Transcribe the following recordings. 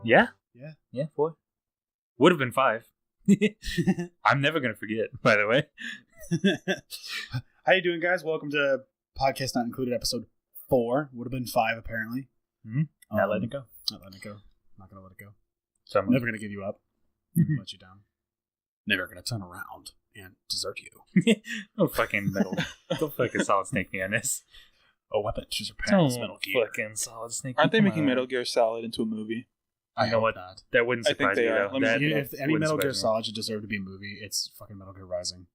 Yeah? Yeah. Yeah, 4. Would have been 5. I'm never going to forget, by the way. How you doing, guys? Welcome to Podcast Not Included, episode 4. Would have been 5, apparently. Mm-hmm. Not letting it go. Not letting it go. Not going to let it go. So Never going to give you up. Never let you down. Never going to turn around and desert you. Don't fucking Solid Snake me on this. A weapon to surpass Don't Metal Gear. fucking Solid Snake. Aren't they making Metal Gear Solid into a movie? I know what? not. That wouldn't I think surprise they me, are. though. Let me That If any wouldn't Metal Gear surprise me. Solid should deserve to be a movie, it's fucking Metal Gear Rising.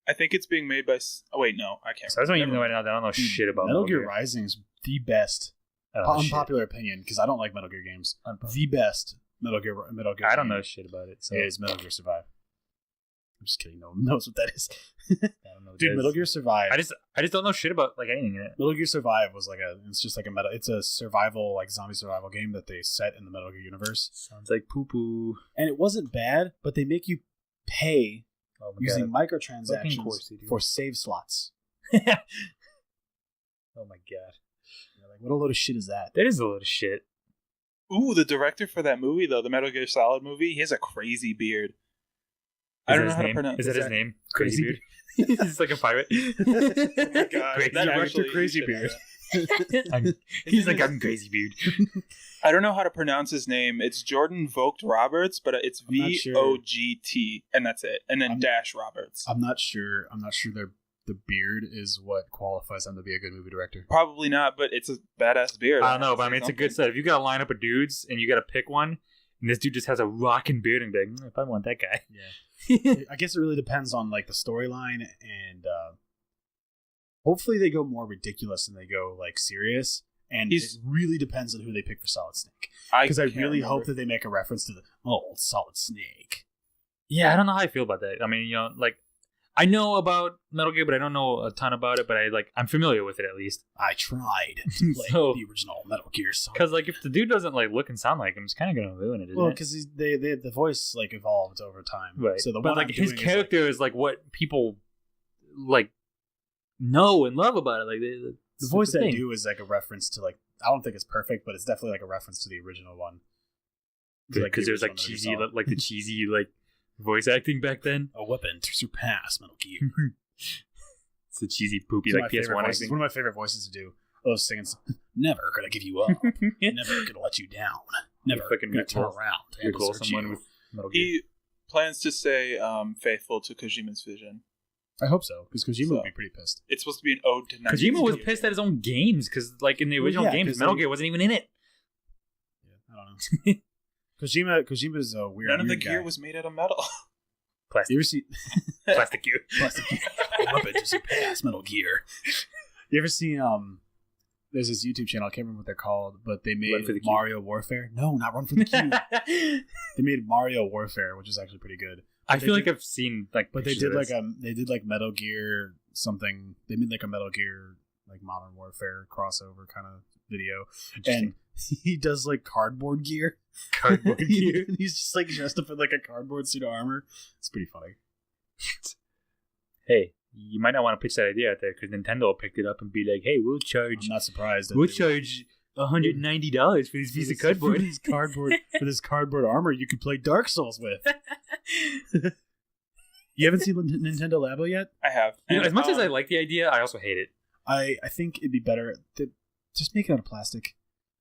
I think it's being made by... Oh, wait, no. I can't So I don't even know remember. right now. I don't know shit about Metal Gear Rising is the best. I don't know shit. Unpopular opinion, because I don't like Metal Gear games. The best Metal Gear I don't game know shit about it. So is Metal Gear Survive. I'm just kidding. No one knows what that is. I don't know. Dude, Metal Gear Survive. I just don't know shit about like anything in it. Metal Gear Survive was it's just like it's a survival, like zombie survival game that they set in the Metal Gear universe. Sounds like poo poo. And it wasn't bad, but they make you pay using Fucking microtransactions course they do. for save slots. Oh my god. You're like, what a load of shit is that? That is a load of shit. Ooh, the director for that movie, though, the Metal Gear Solid movie, he has a crazy beard. I don't know how to pronounce. Is that his name? Crazy Beard. He's like a pirate. Oh my god, Crazy that Beard. actually Crazy should Beard. have He's like, I'm Crazy Beard. I don't know how to pronounce his name. It's Jordan Vogt Roberts, but it's I'm not sure. VOGT, and that's it. And then I'm- dash Roberts. I'm not sure the beard is what qualifies him to be a good movie director. Probably not, but it's a badass beard. I don't know, but I mean, it's a good set. If you got a lineup of dudes and you got to pick one, and this dude just has a rockin' beard, and be like, if I want that guy. Yeah. I guess it really depends on like the storyline, and hopefully they go more ridiculous than they go like serious. And it really depends on who they pick for Solid Snake, because I really hope that they make a reference to the Solid Snake. Yeah, I don't know how I feel about that. I mean, like I know about Metal Gear, but I don't know a ton about it. But I'm familiar with it at least. I tried to play the original Metal Gear Solid. Because like if the dude doesn't like look and sound like him, it's kind of gonna ruin it. Isn't Well, it? because the voice like evolved over time, Right? So but like his character is like what people like know and love about it. Like the voice I do is like a reference to like, I don't think it's perfect, but it's definitely like a reference to the original one. Because there's like cheesy, like the cheesy like voice acting back then. A weapon to surpass Metal Gear. It's the cheesy poopy It's like PS1 acting. One of my favorite voices to do. Those singing, never gonna give you up, never gonna let you down, never gonna turn around and desert someone you. with Metal Gear. He plans to stay faithful to Kojima's vision. I hope so, because Kojima would be pretty pissed. It's supposed to be an ode to 90s Kojima was video pissed at games. his own games because, like, in the original games, Metal Gear wasn't even in it. Yeah, I don't know. Kojima's a weird. None of the weird gear guy. was made out of metal. Plastic. You ever see Plastic gear. Plastic Gear? A weapon to surpass Metal Gear. You ever seen There's this YouTube channel, I can't remember what they're called, but they made Mario Warfare. No, not Run for the Cube. They made Mario Warfare, which is actually pretty good. I feel like I've seen like, but they did like Metal Gear something. They made like a Metal Gear like Modern Warfare crossover kind of video, and he does like cardboard gear. Cardboard gear. He's just like dressed up in like a cardboard suit of armor. It's pretty funny. Hey, you might not want to pitch that idea out there because Nintendo will pick it up and be like, "Hey, we'll charge. I'm not surprised. We'll charge $190 for this piece of cardboard. For this cardboard armor, you could play Dark Souls with." You haven't seen Nintendo Labo yet? I have. You know, as much as I like the idea, I also hate it. I think it'd be better to just make it out of plastic.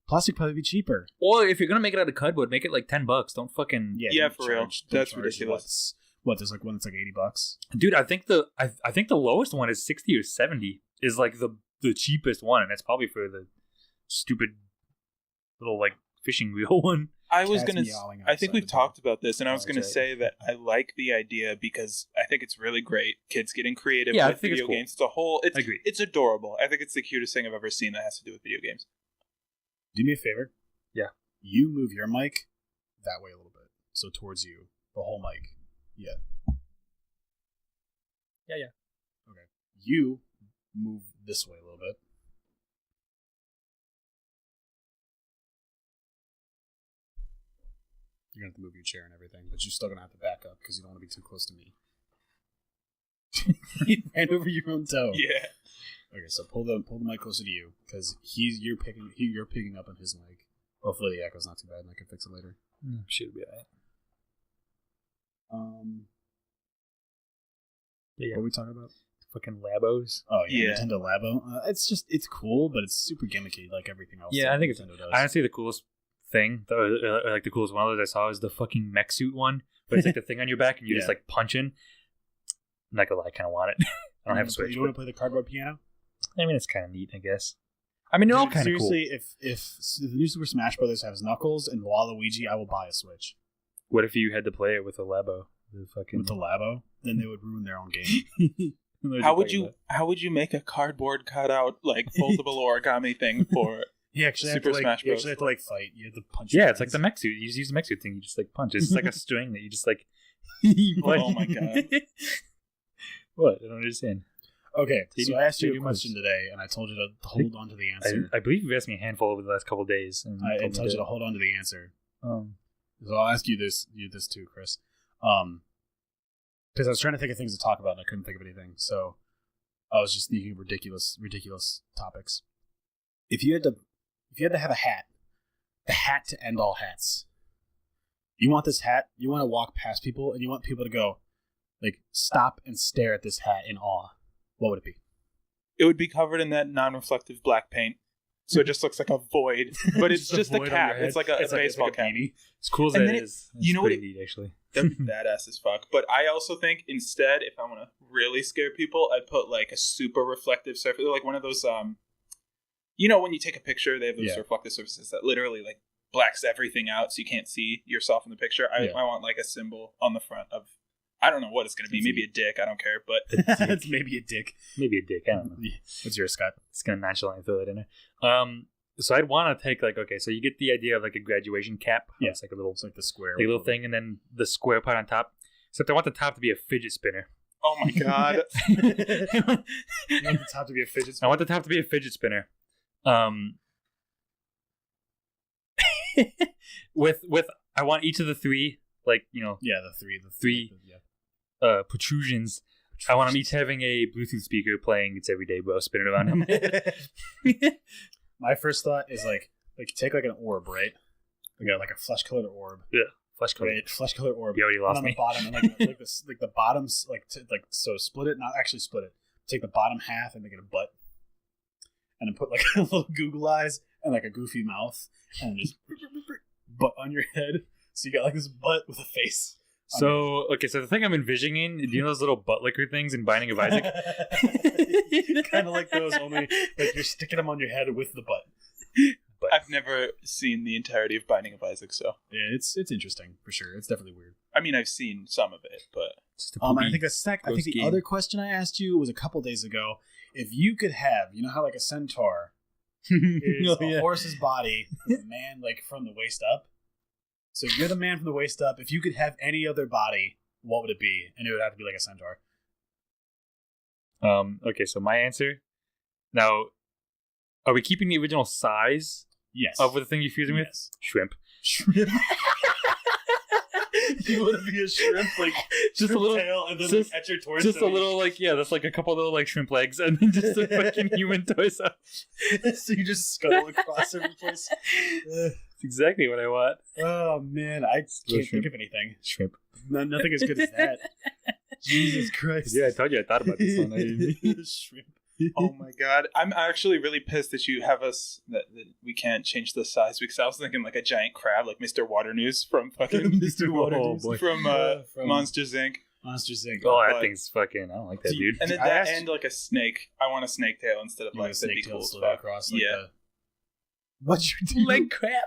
Plastic probably be cheaper. Or if you're gonna make it out of cardboard, make it like $10. Don't fucking for real. That's ridiculous. What? There's like one that's like $80. Dude, I think the lowest one is 60 or 70. Is like the cheapest one, and that's probably for the stupid little like fishing reel one. I think we've talked about this, and I was gonna say that I like the idea because I think it's really great. Kids getting creative with video games. It's a whole. It's adorable. I think it's the cutest thing I've ever seen that has to do with video games. Do me a favor. Yeah. You move your mic that way a little bit, so towards you, the whole mic. Yeah. Yeah. Okay. You move this way a little bit. You're gonna have to move your chair and everything, but you're still gonna have to back up because you don't want to be too close to me. You ran over your own toe. Yeah. Okay, so pull the mic closer to you because you're picking up on his mic. Hopefully the echo's not too bad and I can fix it later. Should be alright. What are we talking about? Fucking Labos. Oh yeah, Nintendo Labo. It's cool, but it's super gimmicky like everything else. Yeah, I think Nintendo does. Honestly, the coolest thing, like the coolest one that I saw, is the fucking mech suit one. But it's like the thing on your back, and you just like punch in. I'm not gonna lie, I kind of want it. I don't have a Switch. You want to play the cardboard piano? I mean, it's kind of neat, I guess. I mean, they're all kind of cool. Seriously, if the new Super Smash Brothers has Knuckles and Waluigi, I will buy a Switch. What if you had to play it with a Labo? With the Labo? Then they would ruin their own game. How would you make a cardboard cutout like foldable origami thing for Super Smash Bros? You actually have to like fight. You have to punch. Yeah, it's like the mech suit. You just use the mech suit thing. You just like punch. It's like a string that you just like. Oh my god! What? I don't understand. Okay, so I asked you a question today, and I told you to hold on to the answer. I believe you've asked me a handful over the last couple of days. And I told you to hold on to the answer. So I'll ask you this too, Chris. Because I was trying to think of things to talk about, and I couldn't think of anything. So I was just thinking of ridiculous topics. If you had to have a hat, the hat to end all hats. You want this hat. You want to walk past people, and you want people to go, like, stop and stare at this hat in awe. What would it be? It would be covered in that non-reflective black paint. So it just looks like a void. But it's just a cap. It's like a baseball cap. As cool as that is. You know what? Neat, actually. That'd be badass as fuck. But I also think instead, if I want to really scare people, I'd put like a super reflective surface. Like one of those, you know, when you take a picture, they have those reflective surfaces that literally like blacks everything out so you can't see yourself in the picture. I want like a symbol on the front of, I don't know what it's going to be. Maybe a dick. I don't care. But it's maybe a dick. Maybe a dick. I don't know. What's yours, Scott? It's going to nonchalantly throw it in there. So I'd want to take like, okay, so you get the idea of like a graduation cap. Yeah. It's like a little, it's like the square. Like a little thing, and then the square part on top. Except I want the top to be a fidget spinner. Oh my god. You want the top to be a fidget spinner? I want the top to be a fidget spinner. With I want each of the three, like, you know, the three protrusions. I want them each having a Bluetooth speaker playing "It's Everyday Bro" spinning around them. My first thought is like take like an orb, right? Like a flesh colored orb. Yeah, flesh colored. Right? Flesh colored orb. You already lost me. On the bottom, and like this, like the bottoms, so split it. Not actually split it. Take the bottom half and make it a butt, and then put like a little Google eyes and like a goofy mouth, and just butt on your head. So you got like this butt with a face. So the thing I'm envisioning, do you know those little butt licker things in Binding of Isaac? Kind of like those, only like you're sticking them on your head with the butt. But I've never seen the entirety of Binding of Isaac, so yeah, it's interesting for sure. It's definitely weird. I mean, I've seen some of it, but I think the other question I asked you was a couple days ago. If you could have, you know how like a centaur is a horse's body with a man like from the waist up. So you're the man from the waist up. If you could have any other body, what would it be? And it would have to be like a centaur. Okay, so my answer. Now, are we keeping the original size? Yes. Of the thing you're fusing with? Shrimp. Shrimp. You want to be a shrimp, like just a little tail, and then just, like, at your torso. Just a little, like that's like a couple little like shrimp legs, and then just a fucking human torso. So you just scuttle across every place. That's exactly what I want. Oh man, I can't think of anything. Shrimp. Nothing as good as that. Jesus Christ. Yeah, I told you I thought about this one. Shrimp. Oh my god. I'm actually really pissed that you have us that we can't change the size, because I was thinking like a giant crab, like Mr. Water News from fucking Mr. Water News from Monsters Inc. Monsters Inc. Oh, that thing's fucking, I don't like that, dude. And then that and like a snake. I want a snake tail instead of like a snake tail cool across. Like what'd you do? Leg crab.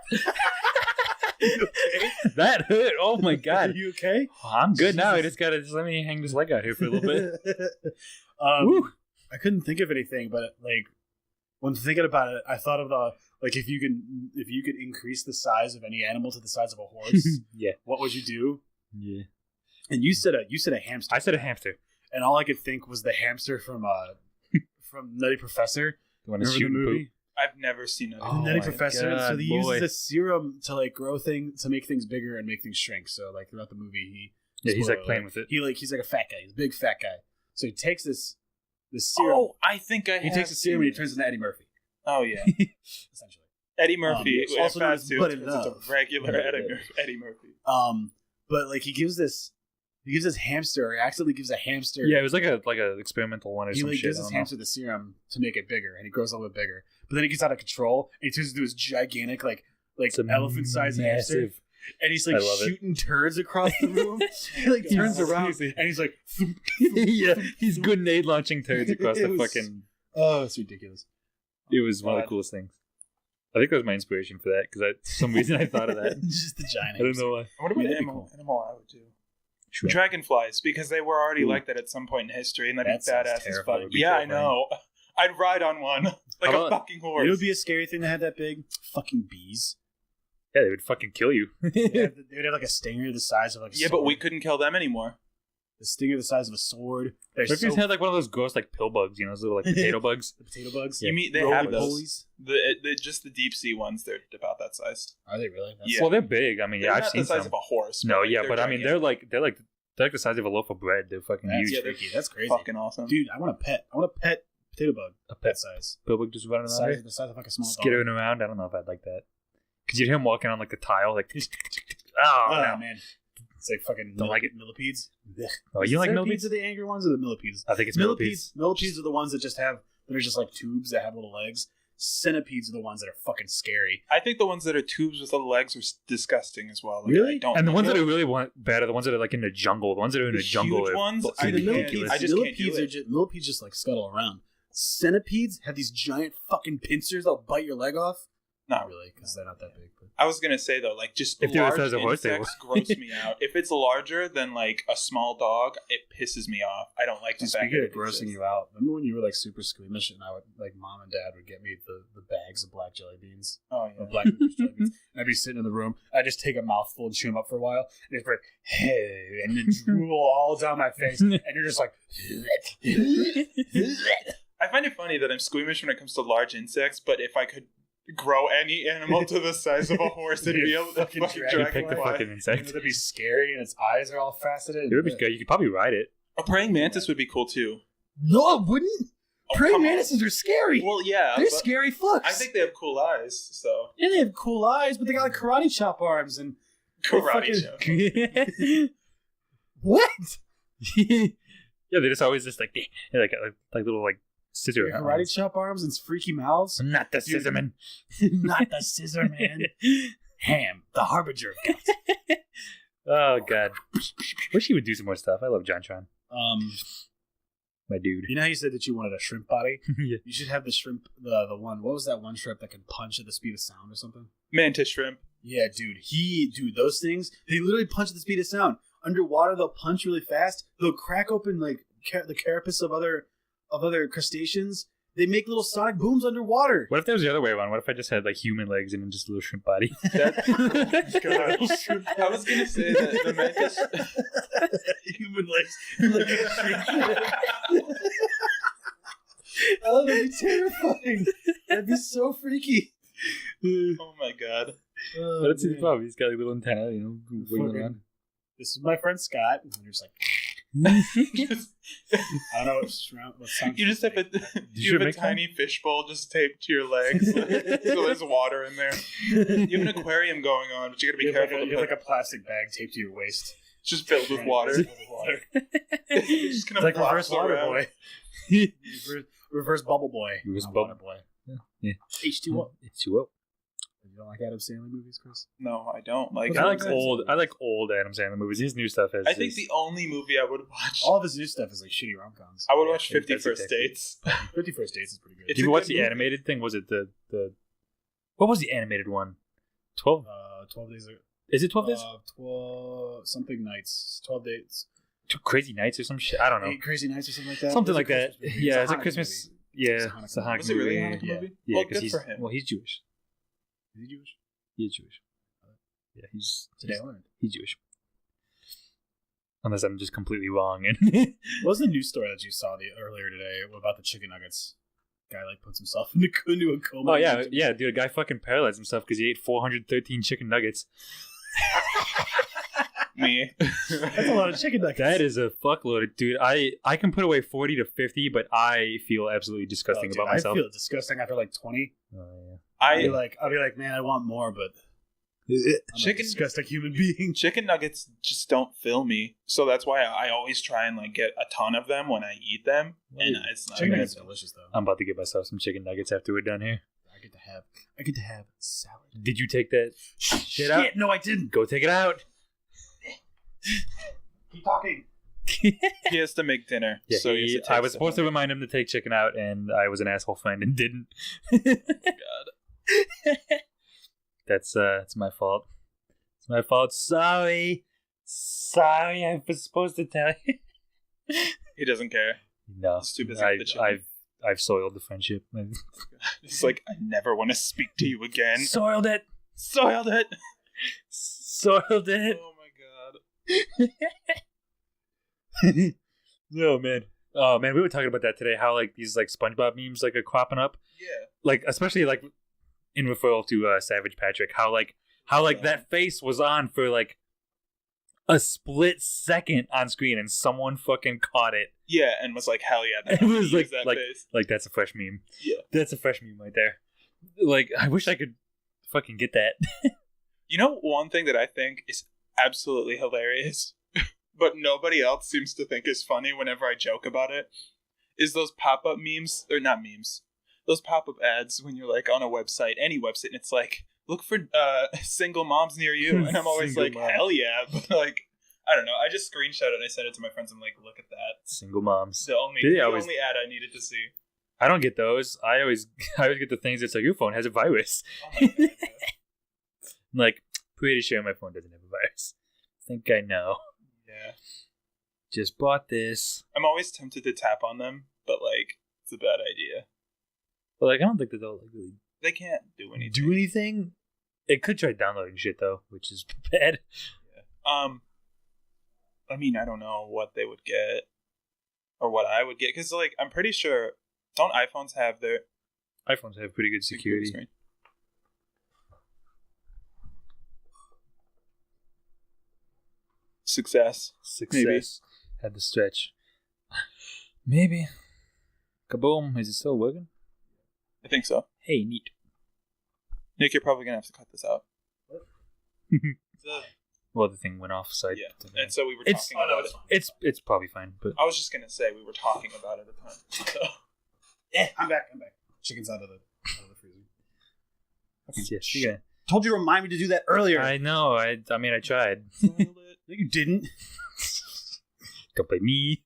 You okay? That hurt. Oh my god. Are you okay? Oh, I'm good now. I just gotta let me hang this leg out here for a little bit. Woo. I couldn't think of anything, but like when thinking about it, I thought of the like if you could increase the size of any animal to the size of a horse, yeah, what would you do? Yeah. And you said a hamster. I said a hamster. And all I could think was the hamster from Nutty Professor. You want to shoot the movie? I've never seen it. Nutty Professor. God, so he uses a serum to like grow things, to make things bigger and make things shrink. So like throughout the movie, he's like playing with it. He's like a fat guy. He's a big fat guy. So he takes this serum. Oh, I think he takes the serum and he turns into Eddie Murphy. Oh yeah, essentially. Eddie Murphy, also known as Fast Two, Buddy it's Love. a regular Eddie Murphy. But like he gives this hamster, or he accidentally gives a hamster. Yeah, it was like a experimental one or some shit. He gives his hamster the serum to make it bigger, and he grows a little bit bigger. But then he gets out of control, and he turns into this gigantic, like elephant-sized hamster. And he's like shooting turds across the room. He like turns around, and he's like, yeah, he's grenade launching turds across the fucking. Oh, it's ridiculous. It was one of the coolest things. I think that was my inspiration for that because for some reason I thought of that. Just the giant. I don't know why. I wonder what animal I would do. Sure. Dragonflies, because they were already like that at some point in history, and that'd be badass as fuck. Yeah, I know. I'd ride on one like a fucking horse. It would be a scary thing to have that big. Fucking bees. Yeah, they would fucking kill you. They would have like a stinger the size of like a sword. But we couldn't kill them anymore. The stinger the size of a sword. What if you had like one of those ghost like pill bugs, those little like potato bugs? The potato bugs? You mean they have those? Just the deep sea ones, they're about that size. Are they really? Yeah. Well, they're big. I mean, they're I've seen the size of a horse. No, yeah, but I mean, they're like the size of a loaf of bread. They're fucking huge. Yeah, freaky. That's crazy. Fucking awesome, dude. I want a pet potato bug. A pet size. Pill bug just running around. The size of like a small skittering around. I don't know if I'd like that. Because you'd hear him walking on like the tile, like. Oh man. It's like fucking millipedes. Oh, you like millipedes? Are the angry ones or the millipedes? I think it's millipedes. Millipedes are the ones that are just like tubes that have little legs. Centipedes are the ones that are fucking scary. I think the ones that are tubes with little legs are disgusting as well. Like, really? And the ones that are really bad are the ones that are like in the jungle. The ones that are in the jungle huge are ones. Millipedes just like scuttle around. Centipedes have these giant fucking pincers that'll bite your leg off. Not really, because they're not that big. But. I was gonna say though, like just if large insects gross me out. If it's larger than like a small dog, it pisses me off. I don't like the fact that it grossing you out. Remember when you were like super squeamish, and I would like mom and dad would get me the bags of black jelly beans. Oh yeah, black jelly beans. And I'd be sitting in the room. I'd just take a mouthful and chew them up for a while, and it's like, hey, and then drool all down my face, and you're just like. I find it funny that I'm squeamish when it comes to large insects, but if I could grow any animal to the size of a horse, it'd be able to fucking pick the fucking insect. It'd be scary, and its eyes are all faceted. It would be scary. You could probably ride it. A praying mantis would be cool too. No, it wouldn't. Praying mantises are scary. Well, yeah, they're scary fucks. I think they have cool eyes. So yeah, they have cool eyes, but they got like karate chop arms and karate chop. What? Yeah, they just always just like little like scissor karate chop arms and freaky mouths. Not the scissor man. Not the scissor man. Ham, the harbinger of guilt. Oh god. Wish he would do some more stuff. I love JonTron. My dude. You know how you said that you wanted a shrimp body? Yeah. You should have the shrimp, the one. What was that one shrimp that can punch at the speed of sound or something? Mantis shrimp. Yeah, dude, those things, they literally punch at the speed of sound. Underwater, they'll punch really fast. They'll crack open like the carapace of other crustaceans. They make little sonic booms underwater. What if there was the other way around? What if I just had like human legs and then just a little shrimp body? God. I was gonna say that the mantis human legs. Oh, that'd be terrifying. That'd be so freaky. Oh my god. That's the problem. He's got a little antenna, wiggling around. This is my friend Scott. And you're just like. I don't know what sound. You just have a tiny fishbowl just taped to your legs, so there's water in there. You have an aquarium going on, but you gotta be careful. You have like a plastic bag taped to your waist. It's just filled with water. It's like reverse water boy. Reverse bubble boy. Reverse bubble boy. Yeah. H2O. H2O. You don't like Adam Sandler movies, Chris? No, I don't. I like old Adam Sandler movies. His new stuff is. I think the only movie I would watch. All of his new stuff is like shitty rom-coms. I would watch 50 First Dates. 50 First Dates is pretty good. Did you watch the animated thing? Was it the? What was the animated one? 12 days. Is it 12 days? 12 something nights. 12 days. Crazy Nights or some shit. I don't know. 8 Crazy Nights or something like that. Something like that. Yeah, it's a Christmas. Yeah, it's a Hanukkah movie. Was it really a Hanukkah movie? Yeah, well, good for him. Well, he's Jewish. Is he Jewish? He is Jewish. Yeah, he's Jewish. Unless I'm just completely wrong. What was the news story that you saw earlier today about the chicken nuggets? Guy like puts himself into a coma. Oh yeah, dude. A guy fucking paralyzed himself because he ate 413 chicken nuggets. Me. That's a lot of chicken nuggets. That is a fuckload, dude. I can put away 40 to 50, but I feel absolutely disgusting about myself. I feel disgusting after like 20. Oh yeah. I'll be like, man, I want more, but I'm a disgusting human being. Chicken nuggets just don't fill me, so that's why I always try and like get a ton of them when I eat them. And it's not chicken nuggets are delicious though. I'm about to get myself some chicken nuggets after we're done here. I get to have salad. Did you take that shit out? No, I didn't. Go take it out. Keep talking. He has to make dinner. Yeah, so I was supposed to remind him to take chicken out, and I was an asshole friend and didn't. God. That's my fault. It's my fault. Sorry, I was supposed to tell you. He doesn't care. No, He's too busy with the chicken. I've soiled the friendship. It's like, I never want to speak to you again. Soiled it. Oh my god. No, man. Oh man, we were talking about that today. How like these like SpongeBob memes like are cropping up. Yeah. Like especially like in referral to Savage Patrick. How that face was on for like a split second on screen, and someone fucking caught it. Yeah, and was like, hell yeah. It was like that face. Like that's a fresh meme. Yeah. That's a fresh meme right there. Like I wish I could fucking get that. You know, one thing that I think is absolutely hilarious, but nobody else seems to think is funny whenever I joke about it, is those pop-up memes, or not memes, those pop-up ads when you're like on a website, any website, and it's like, look for single moms near you, and I'm always like, hell yeah, but like, I don't know, I just screenshot it and I sent it to my friends. I'm like, look at that. Single moms. The only ad I needed to see. I don't get those. I always get the things that's like, your phone has a virus. Oh my God. I'm like, pretty sure my phone doesn't have a virus. Think I know. Yeah. Just bought this. I'm always tempted to tap on them, but like, it's a bad idea. But like, I don't think that they'll like really. They can't do anything. It could try downloading shit though, which is bad. Yeah. I mean, I don't know what they would get or what I would get, because like, I'm pretty sure, don't iPhones have pretty good security. Success. Maybe. Had the stretch. Maybe. Kaboom. Is it still working? I think so. Hey, neat. Nick, you're probably going to have to cut this out. Well, the thing went off site. Yeah, and so we were talking about it. It's probably fine, but I was just going to say we were talking about it a ton. So. Yeah, I'm back. Chicken's out of the freezer. Okay. Yeah, told you to remind me to do that earlier. I know. I mean, I tried. No, you didn't. Don't blame me.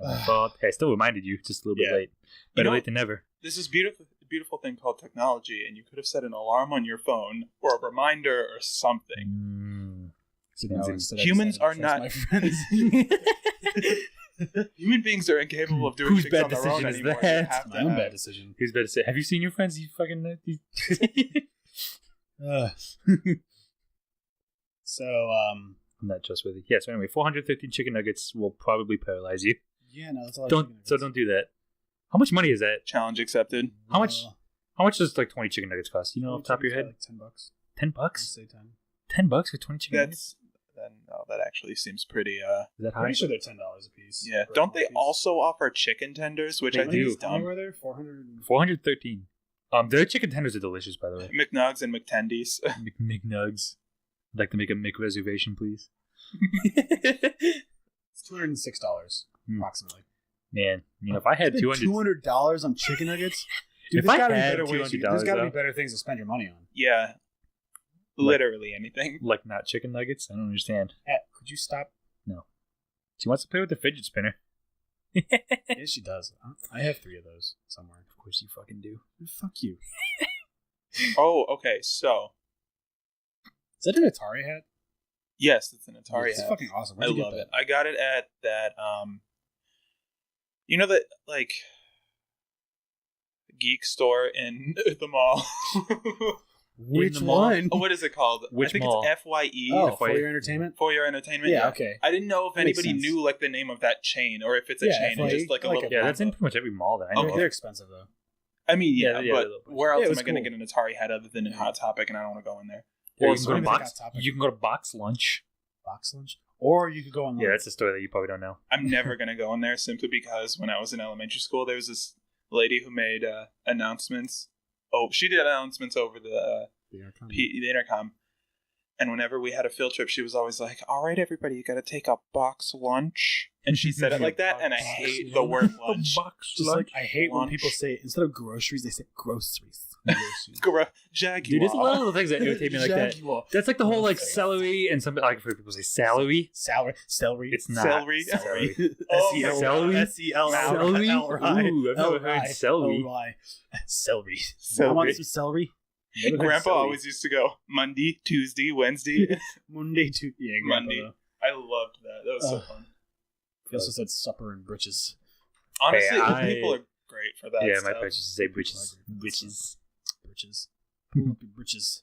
My fault. Hey, I still reminded you, just a little bit late. Better late than never. This is beautiful thing called technology, and you could have set an alarm on your phone or a reminder or something. Humans are not my friends. Human beings are incapable of doing things on their own anymore. That's my own bad decision. Who's bad decision? Have you seen your friends? You fucking. So, I'm not trustworthy. Yeah, so anyway, 415 chicken nuggets will probably paralyze you. Yeah, no, that's all. Don't do that. How much money is that? Challenge accepted. How much does like 20 chicken nuggets cost? You know, off the top of your head? Like $10. $10? I'd say 10 $10 for 20 chicken nuggets? That actually seems pretty. Is that high? Pretty sure they're $10 a piece. Yeah. Don't they also offer chicken tenders, which I think is dumb? How many were there? 413. Their chicken tenders are delicious, by the way. McNugs and McTendies. McNugs. I'd like to make a McReservation, please. It's $206 approximately. Man, you know, if I had $200 on chicken nuggets, dude, if I had $200, there's got to be better things to spend your money on. Yeah, literally anything. Like not chicken nuggets. I don't understand. Could you stop? No. She wants to play with the fidget spinner. Yeah, she does. I have 3 of those somewhere. Of course you fucking do. Fuck you. Oh, okay. So, is that an Atari hat? Yes, it's an Atari hat. It's fucking awesome. I love it. I got it at that. You know that like geek store in the mall. Which one? Oh, what is it called? Which I think mall? It's FYE. Oh, For Your Entertainment? For Your Entertainment. Yeah, okay. I didn't know if anybody knew like the name of that chain, or if it's a chain and just like a little. Yeah, that's in pretty much every mall that I know. They're expensive though. I mean, but where else am I going to cool. get an Atari hat other than in Hot Topic, and I don't want to go in there. Or you can go to Box Lunch. Box Lunch? Or you could go online. Yeah, that's a store that you probably don't know. I'm never going to go in there simply because when I was in elementary school, there was this lady who made announcements she did announcements over the intercom. And whenever we had a field trip, she was always like, "All right, everybody, you got to take a box lunch." And she said it like that, and I hate the word lunch. Just lunch. Like I hate lunch. When people say instead of groceries, they say groceries. Jaguar. Dude, there's a lot of little things that irritate me like that. That's like the whole like celery and some like people say celery. Celery. It's not celery. Celery. Celery. Celery. Ooh, I've never heard celery. Celery. I want some celery. Grandpa always used to go Monday, Tuesday, Wednesday. Monday, Tuesday. Yeah, Monday. I loved that. That was so fun. He also said supper and britches. Honestly, people are great for that. Yeah, stuff. my parents used to say britches. Britches. Pull up your britches.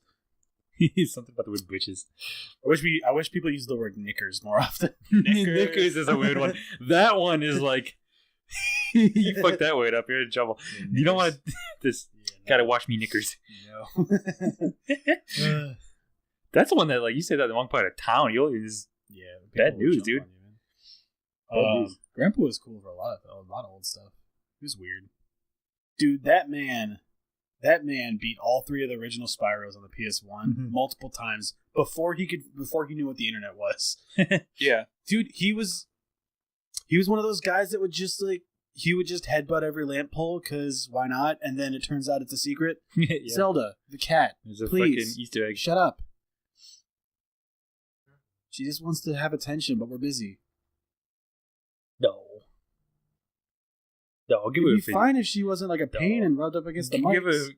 Something about the word britches. I wish people use the word knickers more often. Knickers is a weird one. That one is like you fucked that word up. You're in trouble. Yeah, you don't want to this. Gotta wash me knickers. No. That's the one that, like, you said that in the wrong part of town. You always bad news, dude. Grandpa was cool for a lot of old stuff. It was weird, dude. That man beat all 3 of the original Spyros on the PS1 multiple times before he knew what the internet was. Yeah, dude, he was one of those guys that would just headbutt every lamp pole because why not? And then it turns out it's a secret. Yeah. Zelda, the cat, there's a please fucking Easter egg. Shut up. She just wants to have attention, but we're busy. No, I'll give her a fidget. It'd be fine if she wasn't like a pain and rubbed up against the mics.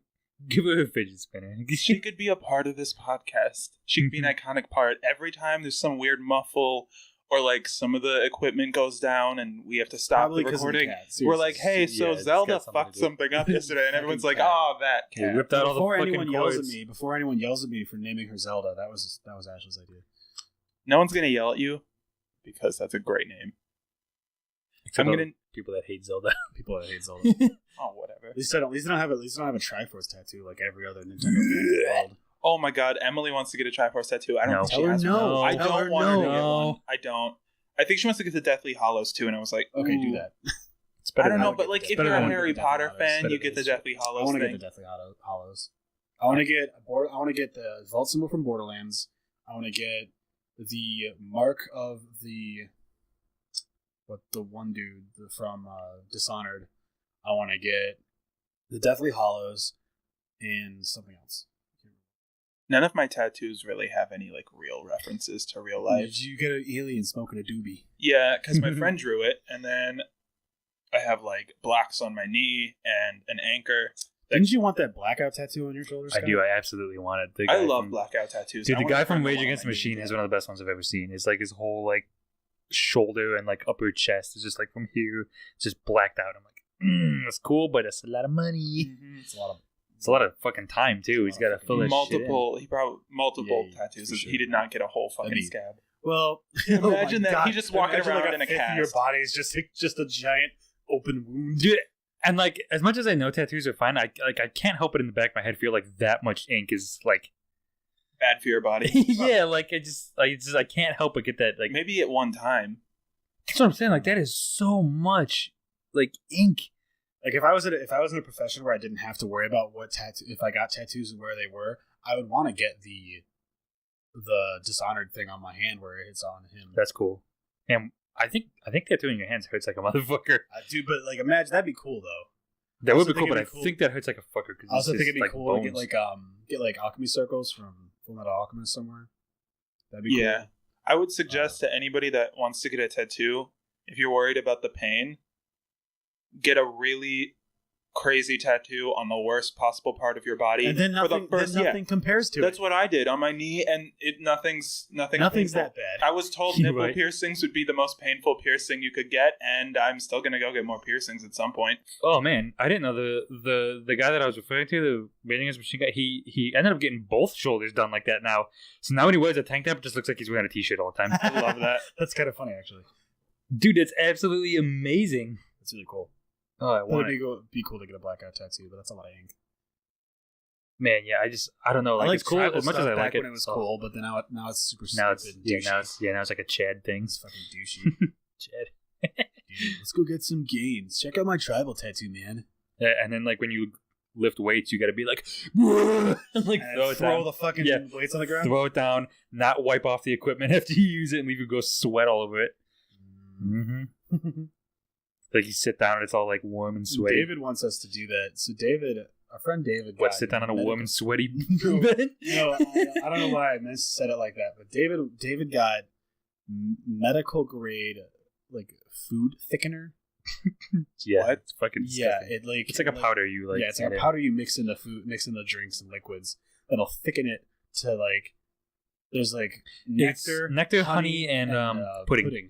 Give her a fidget spinner. She could be a part of this podcast. She could be an iconic part. Every time there's some weird muffle or like some of the equipment goes down and we have to stop the recording, we're like, hey, so Zelda fucked something up yesterday, and everyone's like, oh, that cat. We ripped out all the fucking cords. Before anyone yells at me for naming her Zelda, that was Ashley's idea. No one's gonna yell at you because that's a great name. Except people that hate Zelda. People that hate Zelda. Oh, whatever. At least I don't have a Triforce tattoo like every other Nintendo game in the world. Oh my god, Emily wants to get a Triforce tattoo. I don't think she has one. I don't want her to get one. I don't. I think she wants to get the Deathly Hallows too, and I was like, okay, do that. I don't know, but like if you're a Harry Potter fan, you get the Deathly Hallows. I want to get the Deathly Hallows. I want to get the vault symbol from Borderlands. I want to get the mark of the one dude from Dishonored. I want to get the Deathly Hallows and something else. None of my tattoos really have any like real references to real life. Did you get an alien smoking a doobie? Yeah, because my friend drew it, and then I have like blacks on my knee and an anchor. Didn't you want that blackout tattoo on your shoulders? I do. I absolutely want it. I love blackout tattoos. Dude, the guy from Rage Against the Machine has one of the best ones I've ever seen. It's like his whole like shoulder and like upper chest is just like from here, just blacked out. I'm like, that's cool, but it's a lot of money. Mm-hmm. It's a lot of fucking time too. He's got to fill that shit in. He probably multiple tattoos. Sure. He did not get a whole fucking scab. Well, imagine that. He's just walking around like in a cast. Your body is just a giant open wound. Dude, and like as much as I know tattoos are fine, I can't help it in the back of my head feel like that much ink is like bad for your body. Yeah, like I can't help but get that like maybe at one time. That's what I'm saying. Like that is so much like ink. Like if I was in a profession where I didn't have to worry about what tattoo, if I got tattoos and where they were, I would want to get the Dishonored thing on my hand where it's on him. That's cool. And I think tattooing your hands hurts like a motherfucker. Dude, but like imagine that'd be cool though. That would be cool, but I think that hurts like a fucker. I also think it'd be like cool bones. To get like alchemy circles from Fullmetal Alchemist somewhere. That'd be cool. Yeah, I would suggest to anybody that wants to get a tattoo, if you're worried about the pain, get a really crazy tattoo on the worst possible part of your body, and then nothing compares to it. That's what I did on my knee, and nothing's that bad. I was told nipple piercings would be the most painful piercing you could get, and I'm still gonna go get more piercings at some point. Oh man, I didn't know the guy that I was referring to, the Rage Against the Machine guy. He ended up getting both shoulders done like that now. So now when he wears a tank top, it just looks like he's wearing a t-shirt all the time. I love that. That's kind of funny, actually. Dude, it's absolutely amazing. That's really cool. Oh, I want it. It'd be cool to get a blackout tattoo, but that's a lot of ink. Man, yeah, I don't know. Like it's cool as much as I like it. When it was cool, but then now it's super now stupid. Now it's like a Chad thing. It's fucking douchey. Chad. Dude, let's go get some gains. Check out my tribal tattoo, man. Yeah, and then like when you lift weights, you got to be like, and like throw the fucking weights on the ground, throw it down, not wipe off the equipment after you use it, and leave you go sweat all over it. Like you sit down and it's all like warm and sweaty. David wants us to do that. So our friend David, sit down on a warm and sweaty bed? No, I don't know why I said it like that, but David got medical grade like food thickener. Yeah, it's fucking disgusting. It's like a powder you like. Yeah, it's like a powder you mix in the food, mix in the drinks and liquids that'll thicken it to like. There's like nectar, honey, and pudding.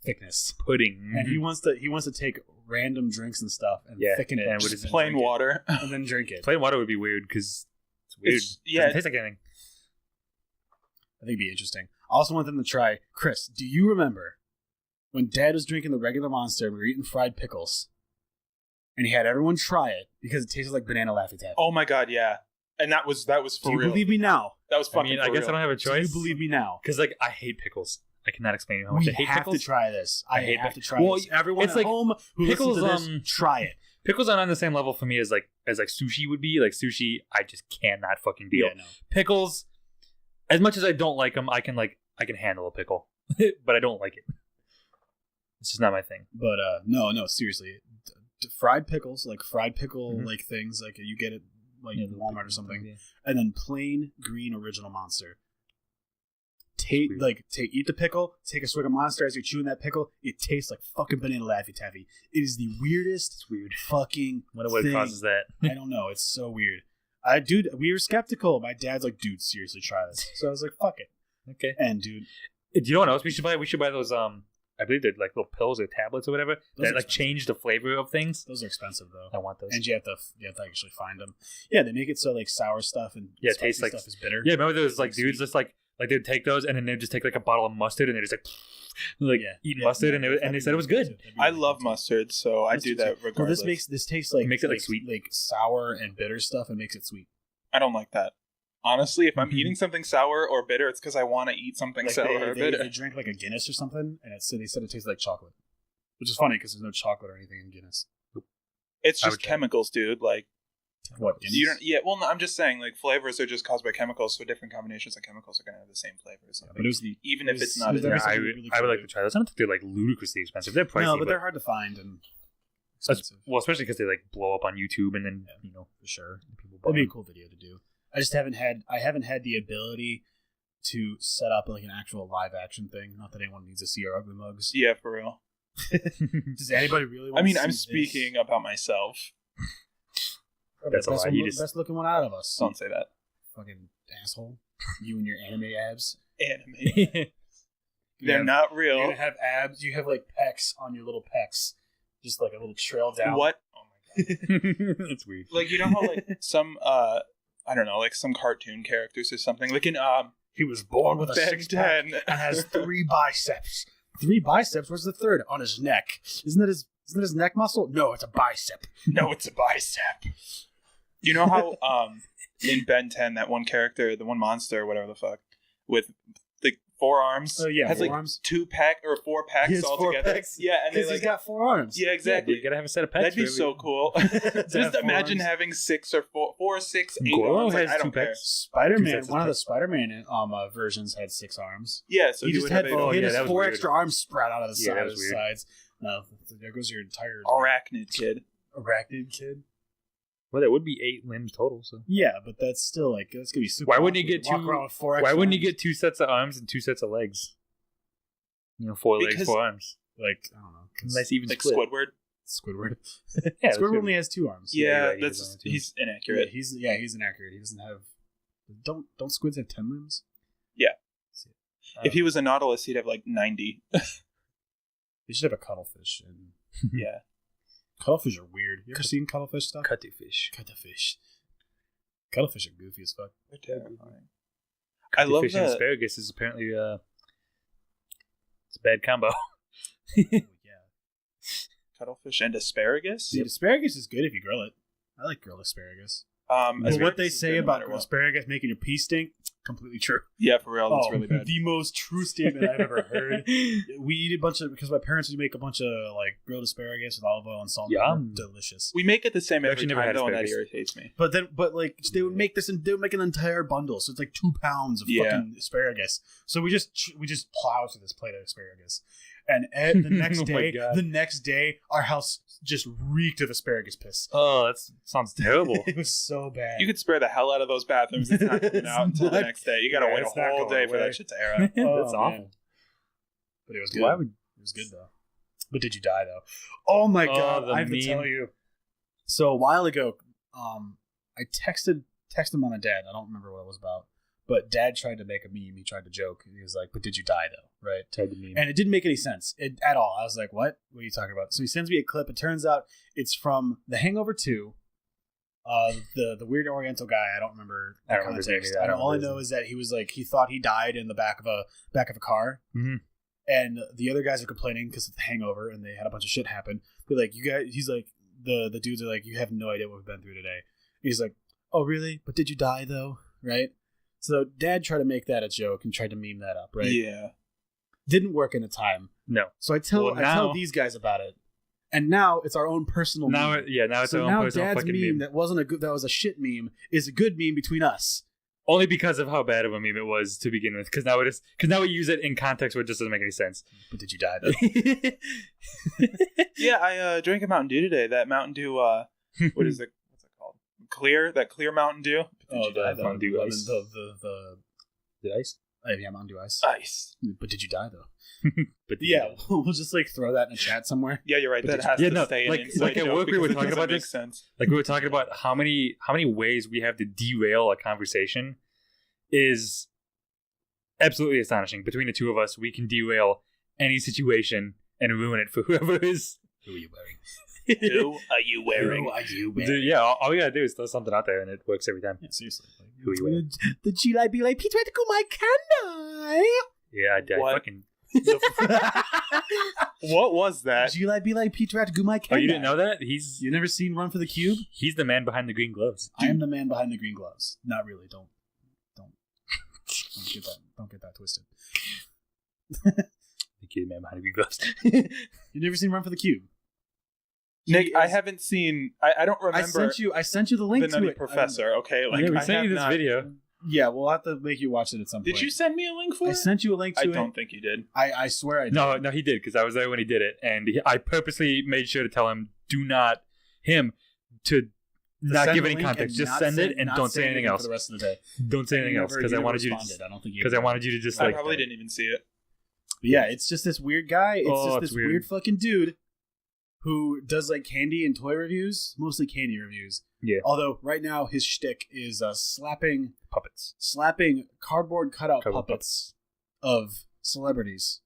Thickness pudding, and he wants to take random drinks and stuff and thicken it and with plain water and then drink it. Plain water would be weird because it's weird. It doesn't taste like anything. I think it'd be interesting. I also want them to try. Chris, do you remember when Dad was drinking the regular Monster and we were eating fried pickles, and he had everyone try it because it tasted like banana Laffy Taffy? Oh my god, yeah. And that was for real. Do you believe me now? That was fucking. I guess I don't have a choice. Do you believe me now? Because like I hate pickles. I cannot explain how much I hate pickles. We have to try this. I have to try this. Everyone it's at like home who pickles, listens to this, try it. Pickles aren't on the same level for me as like sushi would be. Like sushi, I just cannot fucking deal. Yeah, no. Pickles, as much as I don't like them, I can handle a pickle, but I don't like it. It's just not my thing. But no, seriously, fried pickles, like fried pickle like things, like you get it like in Walmart or something, and then plain green original Monster. Eat the pickle, take a swig of Monster as you're chewing that pickle. It tastes like fucking banana Laffy Taffy. It is the weirdest fucking wonder what causes that. I don't know. It's so weird. We were skeptical. My dad's like, dude, seriously, try this. So I was like, fuck it. Okay. And dude, do you know what else we should buy? We should buy those I believe they're like little pills or tablets or whatever that like change the flavor of things. Those are expensive though. I want those. And you have to actually find them. Yeah, they make it so like sour stuff and it tastes like stuff is bitter. Yeah, remember those like dudes just like they'd take those and then they'd just take like a bottle of mustard and they just eat mustard and they said it was good. I love mustard, so I do that regardless. Well, this tastes like makes it like sweet, like sour and bitter stuff, and makes it sweet. I don't like that. Honestly, if I'm eating something sour or bitter, it's because I want to eat something sour or bitter. They drank like a Guinness or something, and they said it tasted like chocolate, which is funny because there's no chocolate or anything in Guinness. It's just chemicals, dude. Like what? You don't. Yeah. Well, no, I'm just saying, like flavors are just caused by chemicals, so different combinations of chemicals are going to have the same flavors. Yeah, but even if it's not. I would like to try those. I don't think they're like ludicrously expensive. They're pricey. No, but they're hard to find and expensive. Well, especially because they like blow up on YouTube and then for sure. It'd be a cool video to do. I just haven't had the ability to set up like an actual live action thing. Not that anyone needs to see our ugly mugs. Yeah, for real. Does anybody really want to see I'm speaking about myself. That's a lie. Best looking one out of us. Don't say that. Fucking asshole. You and your anime abs. Anime. They're not real. You have abs. You have like pecs on your little pecs. Just like a little trail down. What? Oh my god. That's weird. Like, you know how like some I don't know, like some cartoon characters or something. Like in he was born with a 6-pack and has 3 biceps. 3 biceps? Where's the third? On his neck. Isn't that his neck muscle? No, it's a bicep. No, it's a bicep. You know how in Ben 10 that one character, the one monster, whatever the fuck, with the 4 arms, has like 2 pack or 4 packs all together. Packs. Yeah, and because he's got 4 arms. Yeah, exactly. You gotta have a set of packs. That'd be so cool. Just imagine having 6 or 4, 6, 8 arms. Has I don't 2 care. packs. Spider-Man, one of the Spider-Man versions had 6 arms. Yeah, so he just had 4 weird. extra arms spread out of the sides. No, there goes your entire arachnid kid. Arachnid kid. Well, that would be 8 limbs total. So yeah, but that's still like that's gonna be super. Why wouldn't you get 2? Why wouldn't you get 2 sets of arms and 2 sets of legs? 4 legs, 4 arms. Like I don't know. Nice even like split. Squidward. Yeah, Squidward only has 2 arms. Yeah, he's inaccurate. He's inaccurate. He doesn't have. Don't squids have 10 limbs? Yeah. If he was a nautilus, he'd have like 90. They should have a cuttlefish. Yeah. Cuttlefish are weird. You ever seen cuttlefish stuff? Cuttlefish. Cuttlefish are goofy as fuck. They're terrifying. I love that. Asparagus is apparently it's a bad combo. Yeah. Cuttlefish and asparagus? Dude, asparagus is good if you grill it. I like grilled asparagus. Asparagus what they say about asparagus making your pee stink, completely true. Yeah, for real, that's really bad. The most true statement I've ever heard. We eat a bunch of, because my parents would make a bunch of like grilled asparagus with olive oil and salt. Delicious. We make it the same every time, though, and that irritates me. But like they would make this, and they would make an entire bundle, so it's like 2 pounds of fucking asparagus. So we just plow through this plate of asparagus. And the next day, our house just reeked of asparagus piss. Oh, that sounds terrible. It was so bad. You could spare the hell out of those bathrooms. It's not coming out until the next day. You got to wait a whole day for that shit to air out. That's awful. But it was good. It was good, though. But did you die, though? Oh, my God. I have to tell you. So, a while ago, I texted Mom and Dad. I don't remember what it was about. But Dad tried to make a meme. He tried to joke. He was like, "But did you die though?" Right? Tried to meme. And it didn't make any sense at all. I was like, "What? What are you talking about?" So he sends me a clip. It turns out it's from The Hangover 2. The weird Oriental guy. I don't remember the context. All I know is that he was like, he thought he died in the back of a car. Mm-hmm. And the other guys are complaining because of the hangover, and they had a bunch of shit happen. They're like, "You guys," he's like, the dudes are like, "You have no idea what we've been through today." And he's like, "Oh, really? But did you die though?" Right? So Dad tried to make that a joke and tried to meme that up, right? Yeah. Didn't work in the time. No. So I tell these guys about it, and now it's our own personal meme. Now it's our own personal Dad's fucking meme. That was a shit meme is a good meme between us. Only because of how bad of a meme it was to begin with. Because now we use it in context where it just doesn't make any sense. But did you die though? Yeah, I drank a Mountain Dew today. That Mountain Dew, what is it? What's it called? Clear Mountain Dew. The Mountain Dew ice. The ice? Yeah, Mountain Dew ice. Ice. But did you die though? We'll just like throw that in a chat somewhere. Yeah, you're right. That has to stay in inside like at work we were talking about this. Like we were talking about how many ways we have to derail a conversation is absolutely astonishing. Between the two of us, we can derail any situation and ruin it for whoever is. Who are you wearing? Who are you wearing? Dude, yeah, all we gotta do is throw something out there and it works every time. Yeah, seriously. Like, who are you wearing? The G-Light be like, Pete tried to go my candle. Yeah, I fucking... What was that? G-Light be like, Pete tried to go my candle. Oh, you didn't know that? You never seen Run for the Cube? He's the man behind the green gloves. I am the man behind the green gloves. Not really. Don't get that twisted. The kid man behind the green gloves. You never seen Run for the Cube? Nick, I haven't seen. I don't remember. I sent you the link to it. The Professor. Okay, like we sent you this video. Yeah, we'll have to make you watch it at some point. Did you send me a link for it? I sent you a link to it. I don't think you did. I swear I did. No, he did because I was there when he did it, and I purposely made sure to tell him not give any context. Just send it and don't say anything else for the rest of the day. Don't say anything else because I wanted you to just I probably didn't even see it. But yeah, it's just this weird guy. It's this weird fucking dude who does like candy and toy reviews, mostly candy reviews. Yeah. Although right now his shtick is slapping cardboard cutout puppets of celebrities.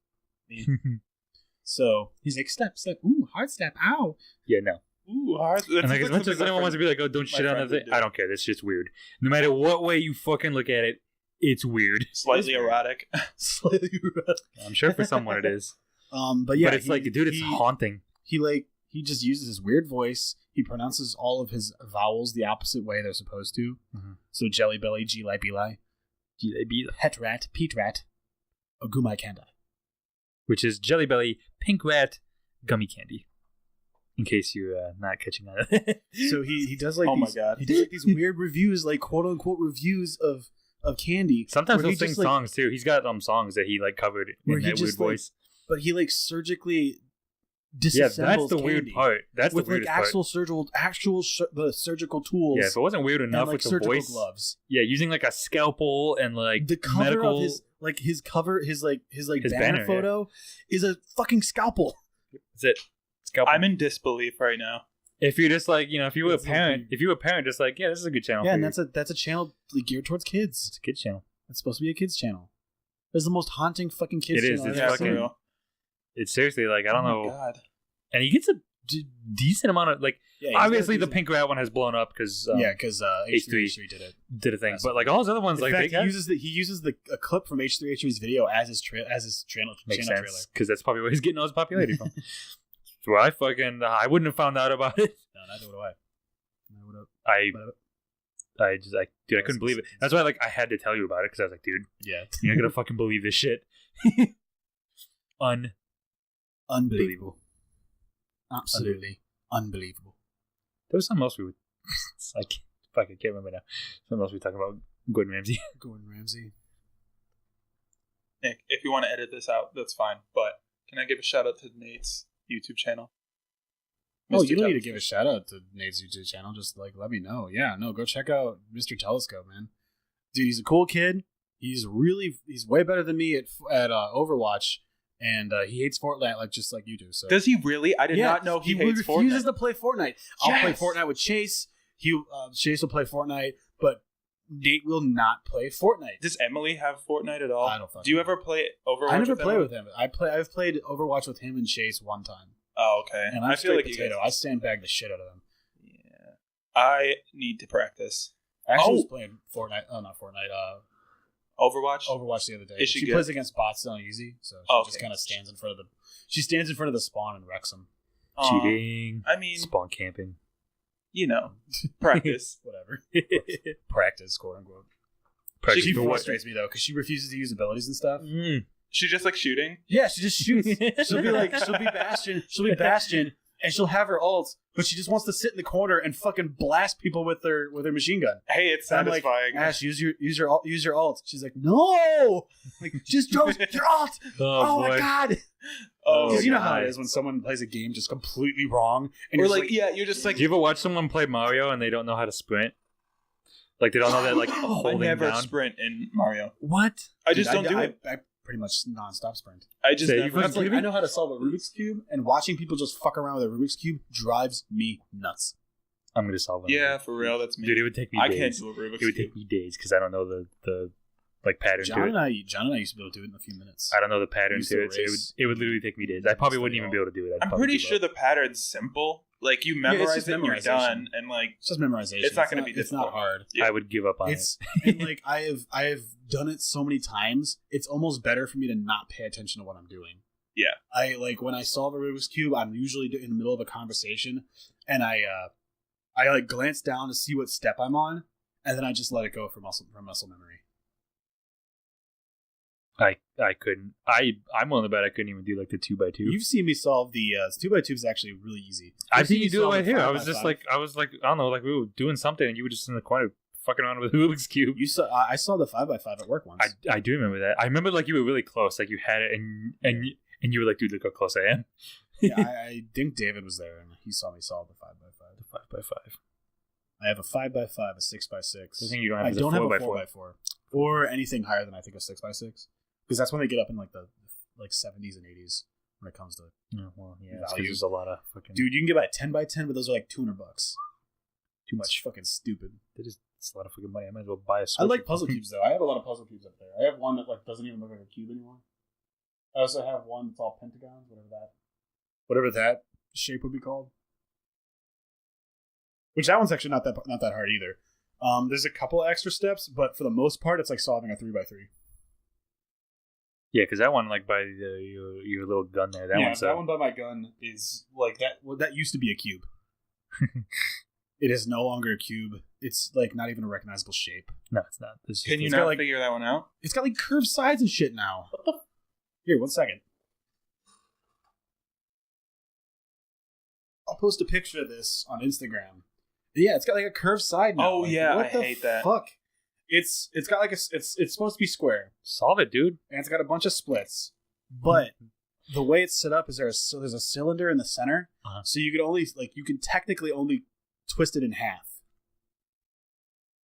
So he's like, step, ooh, hard step, ow. Yeah, no. Ooh, hard. And like, as much as anyone wants to be like, oh, don't shit on that thing, I don't care. This shit's weird. No matter what way you fucking look at it, it's weird. Slightly erotic. I'm sure for someone it is. But yeah, it's like, dude, it's haunting. He just uses his weird voice. He pronounces all of his vowels the opposite way they're supposed to. Mm-hmm. So Jelly Belly, G-Lai, B-Lai. G-Lai, B-Lai. Het Rat, Pete Rat, Gumai Kanda. Which is Jelly Belly, Pink Rat, Gummy Candy. In case you're not catching on. So he does like my God. He does like these weird reviews, like quote unquote reviews of candy. Sometimes he'll sing songs too. He's got songs that he like covered in that weird voice. But he like surgically disassembles that's the candy weird part. That's with the weirdest part. Actual surgical tools. Yeah, if it wasn't weird enough with the voice, gloves. Yeah, using like a scalpel and like the cover medical... of his banner photo is a fucking scalpel. Is it? Scalpel. I'm in disbelief right now. If you're just like, if you were a parent, just like, yeah, this is a good channel. Yeah, and that's a channel geared towards kids. It's a kids channel. It's supposed to be a kids channel. It's the most haunting fucking kids channel. It is. It's fucking real. It's seriously like, I don't know. God. And he gets a decent amount of like. Yeah, obviously, the Pink Rat one has blown up because H3H3 did a thing, but like all his other ones, in fact, he uses a clip from H3H3's video as his channel makes trailer because that's probably where he's getting all his popularity from. So I wouldn't have found out about it. No, neither would I. I couldn't believe it. That's why I had to tell you about it because I was like, dude, yeah, you're not gonna fucking believe this shit. Unbelievable. Absolutely unbelievable. There was something else we would. I can't remember now. Something else we were talking about. Gordon Ramsay. Nick, if you want to edit this out, that's fine. But can I give a shout out to Nate's YouTube channel? Oh, you don't need to give a shout out to Nate's YouTube channel. Just let me know. Yeah, no, go check out Mr. Telescope, man. Dude, he's a cool kid. He's way better than me at Overwatch, and he hates Fortnite just like you do. So does he really? I did not know he hates Fortnite. He refuses to play Fortnite. I'll play Fortnite with Chase. Chase will play Fortnite, but Nate will not play Fortnite. Does Emily have Fortnite at all? I don't. Do you ever play Overwatch? I never play with him. I've played Overwatch with him and Chase one time. Oh, okay. And I feel like potato. I sandbag the shit out of them. Yeah, I need to practice. Actually, was playing Fortnite. Oh, not Fortnite. Overwatch. Overwatch the other day. Is she plays against bots on easy, so she just kind of stands in front of the. She stands in front of the spawn and wrecks them. Cheating. I mean, spawn camping. Practice. Whatever. Practice, quote unquote. Practice. She frustrates me though because she refuses to use abilities and stuff. She just shooting. Yeah, she just shoots. She'll be Bastion, and she'll have her ult, but she just wants to sit in the corner and fucking blast people with her machine gun. Hey, it's satisfying. Ash, use your ult. She's like, no, just throw your ult. Oh my god. Because you know how it is when someone plays a game just completely wrong, and you're you're just like. Do you ever watch someone play Mario and they don't know how to sprint? They don't know that holding I never down? Sprint in Mario. What? I just don't do it. I pretty much non-stop sprint. I just I know how to solve a Rubik's Cube, and watching people just fuck around with a Rubik's Cube drives me nuts. I'm going to solve it. Yeah, for real, that's me. Dude, it would take me days. I can't do a Rubik's Cube. It would take me days because I don't know the pattern John and I used to be able to do it in a few minutes. I don't know the pattern to it. So it would literally take me days. I probably wouldn't even be able to do it. I'm pretty sure the pattern's simple. You memorize it and you're done, and it's just memorization. It's not going to be difficult. It's not hard. Yeah. I would give up on it. And I have done it so many times. It's almost better for me to not pay attention to what I'm doing. Yeah. I when I solve a Rubik's Cube, I'm usually in the middle of a conversation, and I glance down to see what step I'm on, and then I just let it go for muscle memory. I couldn't. I'm willing to bet I couldn't even do the 2x2. You've seen me solve the 2x2 is actually really easy. I've seen you do it right here. I was I don't know, we were doing something and you were just in the corner fucking around with Rubik's Cube. I saw the 5x5 at work once. I do remember that. I remember you were really close. You had it and you were like, dude, look how close I am. Yeah, I think David was there and he saw me solve the 5x5. The 5x5. I have a 5x5, a 6x6. The thing you don't have is a 4x4. Or anything higher than I think a 6x6. Because that's when they get up in the 70s and 80s when it comes to value. There's a lot of fucking... Dude, you can get by 10x10, but those are $200. Too much fucking stupid. It's a lot of fucking money. I might as well buy a Switch. I like puzzle cubes, though. I have a lot of puzzle cubes up there. I have one that doesn't even look like a cube anymore. I also have one that's all pentagons, whatever that shape would be called. Which that one's actually not that hard either. There's a couple extra steps, but for the most part, it's like solving a 3x3. Yeah, because that one, by your little gun there, that one by my gun is that. Well, that used to be a cube. It is no longer a cube. It's not even a recognizable shape. No, it's not. Can you not figure that one out? It's got curved sides and shit now. Here, 1 second. I'll post a picture of this on Instagram. Yeah, it's got a curved side now. Oh yeah, I hate that. Fuck. It's got it's supposed to be square. Solve it, dude. And it's got a bunch of splits. But the way it's set up is there's a cylinder in the center, so you can only you can technically only twist it in half.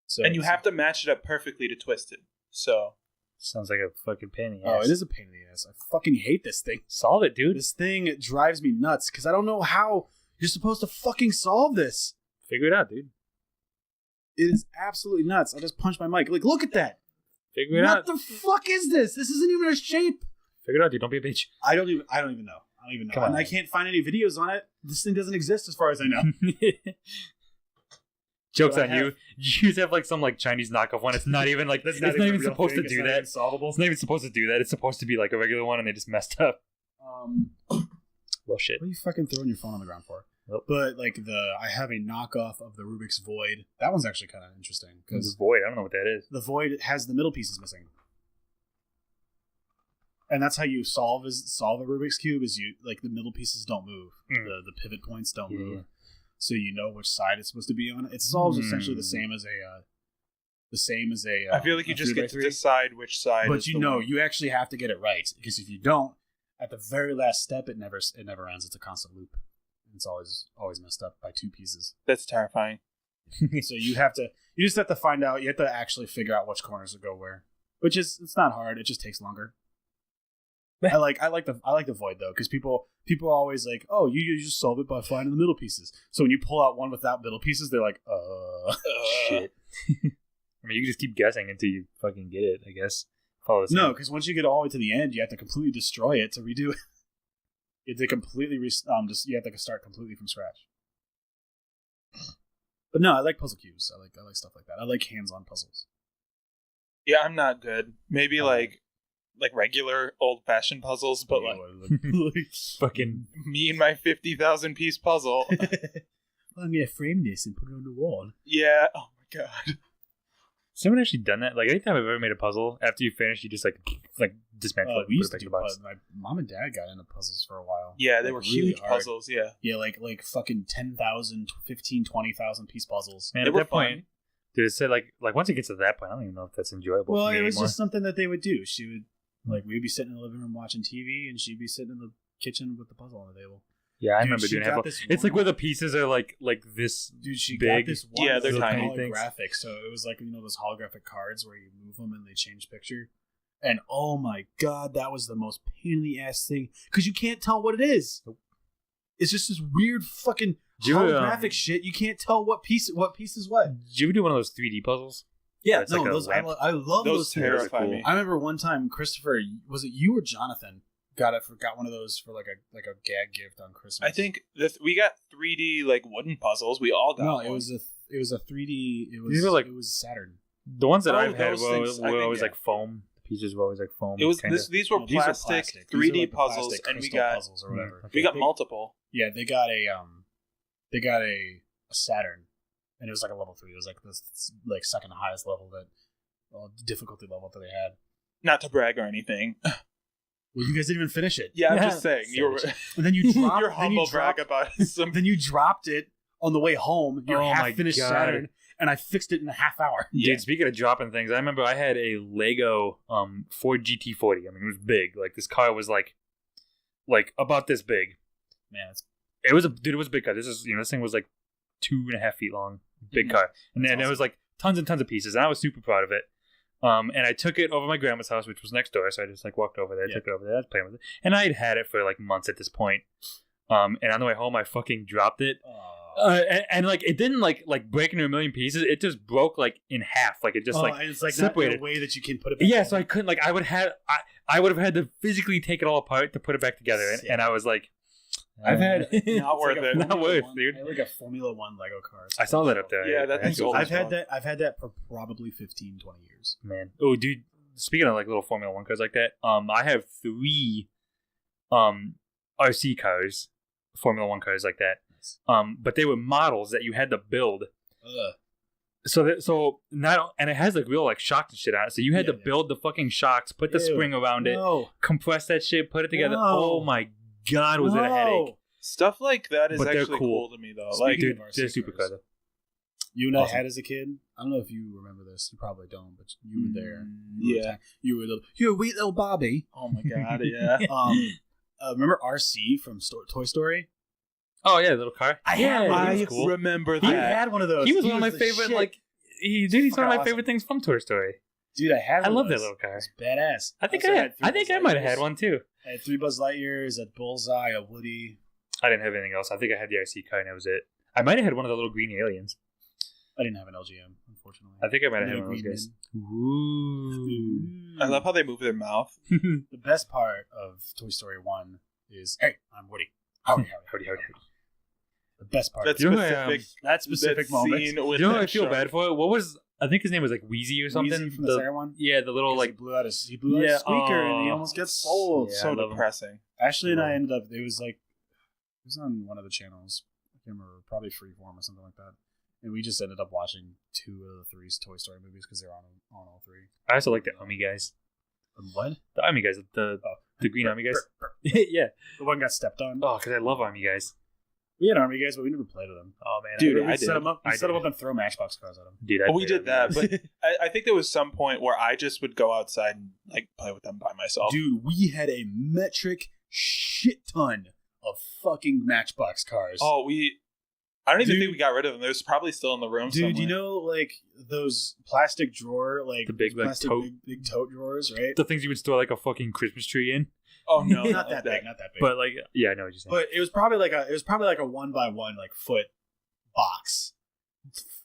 So and you have to match it up perfectly to twist it. So sounds like a fucking pain in the ass. Oh, it is a pain in the ass. I fucking hate this thing. Solve it, dude. This thing drives me nuts because I don't know how you're supposed to fucking solve this. Figure it out, dude. It is absolutely nuts. I just punched my mic. Look at that. Figure it out. What the fuck is this? This isn't even a shape. Figure it out, dude. Don't be a bitch. I don't even know. Come on. I can't find any videos on it. This thing doesn't exist as far as I know. Joke's on you. You have some Chinese knockoff one. It's not even it's not even supposed to do that. It's not even supposed to do that. It's supposed to be a regular one, and they just messed up. Well, shit. What are you fucking throwing your phone on the ground for? Yep. But like I have a knockoff of the Rubik's Void. That one's actually kind of interesting because the Void. I don't know what that is. The Void has the middle pieces missing, and that's how you solve a Rubik's cube. Is you like the middle pieces don't move, the pivot points don't move, so you know which side it's supposed to be on. It solves essentially the same as a. I feel like you just get to decide which side. But you actually have to get it right because if you don't, at the very last step, it never ends. It's a constant loop. It's always messed up by 2 pieces. That's terrifying. So you just have to find out. You have to actually figure out which corners to go where, it's not hard. It just takes longer. I like the Void though because people are always like, oh, you just solve it by finding the middle pieces. So when you pull out one without middle pieces, they're like, shit. I mean, you can just keep guessing until you fucking get it, I guess. No, because once you get all the way to the end, you have to completely destroy it to redo it. You have to completely you have to start completely from scratch. But no, I like puzzle cubes. I like stuff like that. I like hands-on puzzles. Yeah, I'm not good. Maybe like regular old-fashioned puzzles, but fucking me and my 50,000 piece puzzle. I'm gonna frame this and put it on the wall. Yeah. Oh my god. Someone actually done that? Like anytime I've ever made a puzzle, after you finish, you just like dismantle it. We used to do puzzles. My mom and dad got into puzzles for a while. Yeah, they were really huge hard puzzles. Yeah. Yeah, like fucking 10,000, 15, 20,000 piece puzzles. And at that point, dude, it said like once it gets to that point, I don't even know if that's enjoyable. Well, it was just something that they would do. She would we'd be sitting in the living room watching TV, and she'd be sitting in the kitchen with the puzzle on the table. Yeah, I remember doing that. It's like where the pieces are like this. Dude, she big. got this one. Yeah, they're tiny holographic. So it was like those holographic cards where you move them and they change picture. And oh my god, that was the most pain in the ass thing because you can't tell what it is. It's just this weird fucking holographic shit. You can't tell what piece is what. Did you ever do one of those 3D puzzles? Yeah, no, like those I love those. Terrify me. I remember one time, Christopher, was it you or Jonathan? Got one of those for like a gag gift on Christmas. I think we got 3D like wooden puzzles. We all got. No, it was a 3D. These were like it was Saturn. The ones that I've had were always like foam. The pieces were always like foam. It was these were plastic 3D puzzles, and we got puzzles or whatever. We got multiple. Yeah, they got a Saturn, and it was like a level 3. It was like this second highest level difficulty level that they had. Not to brag or anything. Well, you guys didn't even finish it. Yeah, I'm just saying. And then you dropped. You're humble brag about it. Then you dropped it on the way home. Your half-finished Saturn, and I fixed it in a half hour. Yeah. Dude, speaking of dropping things, I remember I had a Lego Ford GT40. I mean, it was big. Like this car was like about this big. Man, it was a big car. This thing was like 2.5 feet long, big car, and then it was like tons and tons of pieces, and I was super proud of it. And I took it over my grandma's house, which was next door, so I just like walked over there, took it over there, I was playing with it, and I had it for like months at this point. And on the way home, I fucking dropped it, and like it didn't like break into a million pieces. It just broke like in half, like it just it's like separated. Not in a way that you can put it back together. So I couldn't I would have had to physically take it all apart to put it back together, and I was like. I've had not worth it. Not worth, dude. I had like a Formula 1 Lego car. I saw that up there. Yeah, that thing's old. I've had that for probably 15, 20 years. Man. Oh, dude. Speaking of like little Formula 1 cars like that, I have 3 RC cars, Formula 1 cars like that. But they were models that you had to build. And it has like real like shocks and shit on it. So you had to build the fucking shocks, put the spring around it, compress that shit, put it together. Oh my god, was it a headache? Stuff like that is actually cool to me though. Like, dude, they're super cool. You and I had as a kid. I don't know if you remember this. You probably don't, but you were there. You were a wee little Bobby. Oh my god, yeah. Remember RC from Toy Story? Oh yeah, the little car. I remember that. I had one of those. He was one of my favorite. Like he's one of my favorite things from Toy Story. Dude, I love that little car. It's badass. I think I might have had one too. I had 3 Buzz Lightyears, a Bullseye, a Woody. I didn't have anything else. I think I had the RC car and that was it. I might have had one of the little green aliens. I didn't have an LGM, unfortunately. I think I might have had one of those guys. Ooh. I love how they move their mouth. The best part of Toy Story 1 is, hey, I'm Woody. Howdy. The best part. That specific moment. You know what I feel bad for? What was... I think his name was like Wheezy or something. Wheezy from the second one? Yeah, the little like... He blew out his squeaker and he almost gets sold. So depressing. Ashley and I ended up... It was on one of the channels. I or probably Freeform or something like that. And we just ended up watching 2 of the 3 Toy Story movies because they're on all 3. I also like the Army guys. What? The Army guys, the Green Army guys. Yeah. The one got stepped on. Oh, because I love Army guys. We had Army guys, but we never played with them. Oh man, dude, I set them up. We set them up and throw Matchbox cars at them. Dude, we did that, but I think there was some point where I just would go outside and like play with them by myself. Dude, we had a metric shit ton of fucking Matchbox cars. Oh, I don't even think we got rid of them. They're probably still in the room. Dude, somewhere. you know, like those plastic drawer, like the big plastic tote. big tote drawers, right? The things you would store like a fucking Christmas tree in. Oh no, not that big. But like, yeah, I know what you're saying. But it was probably like a 1x1 like foot box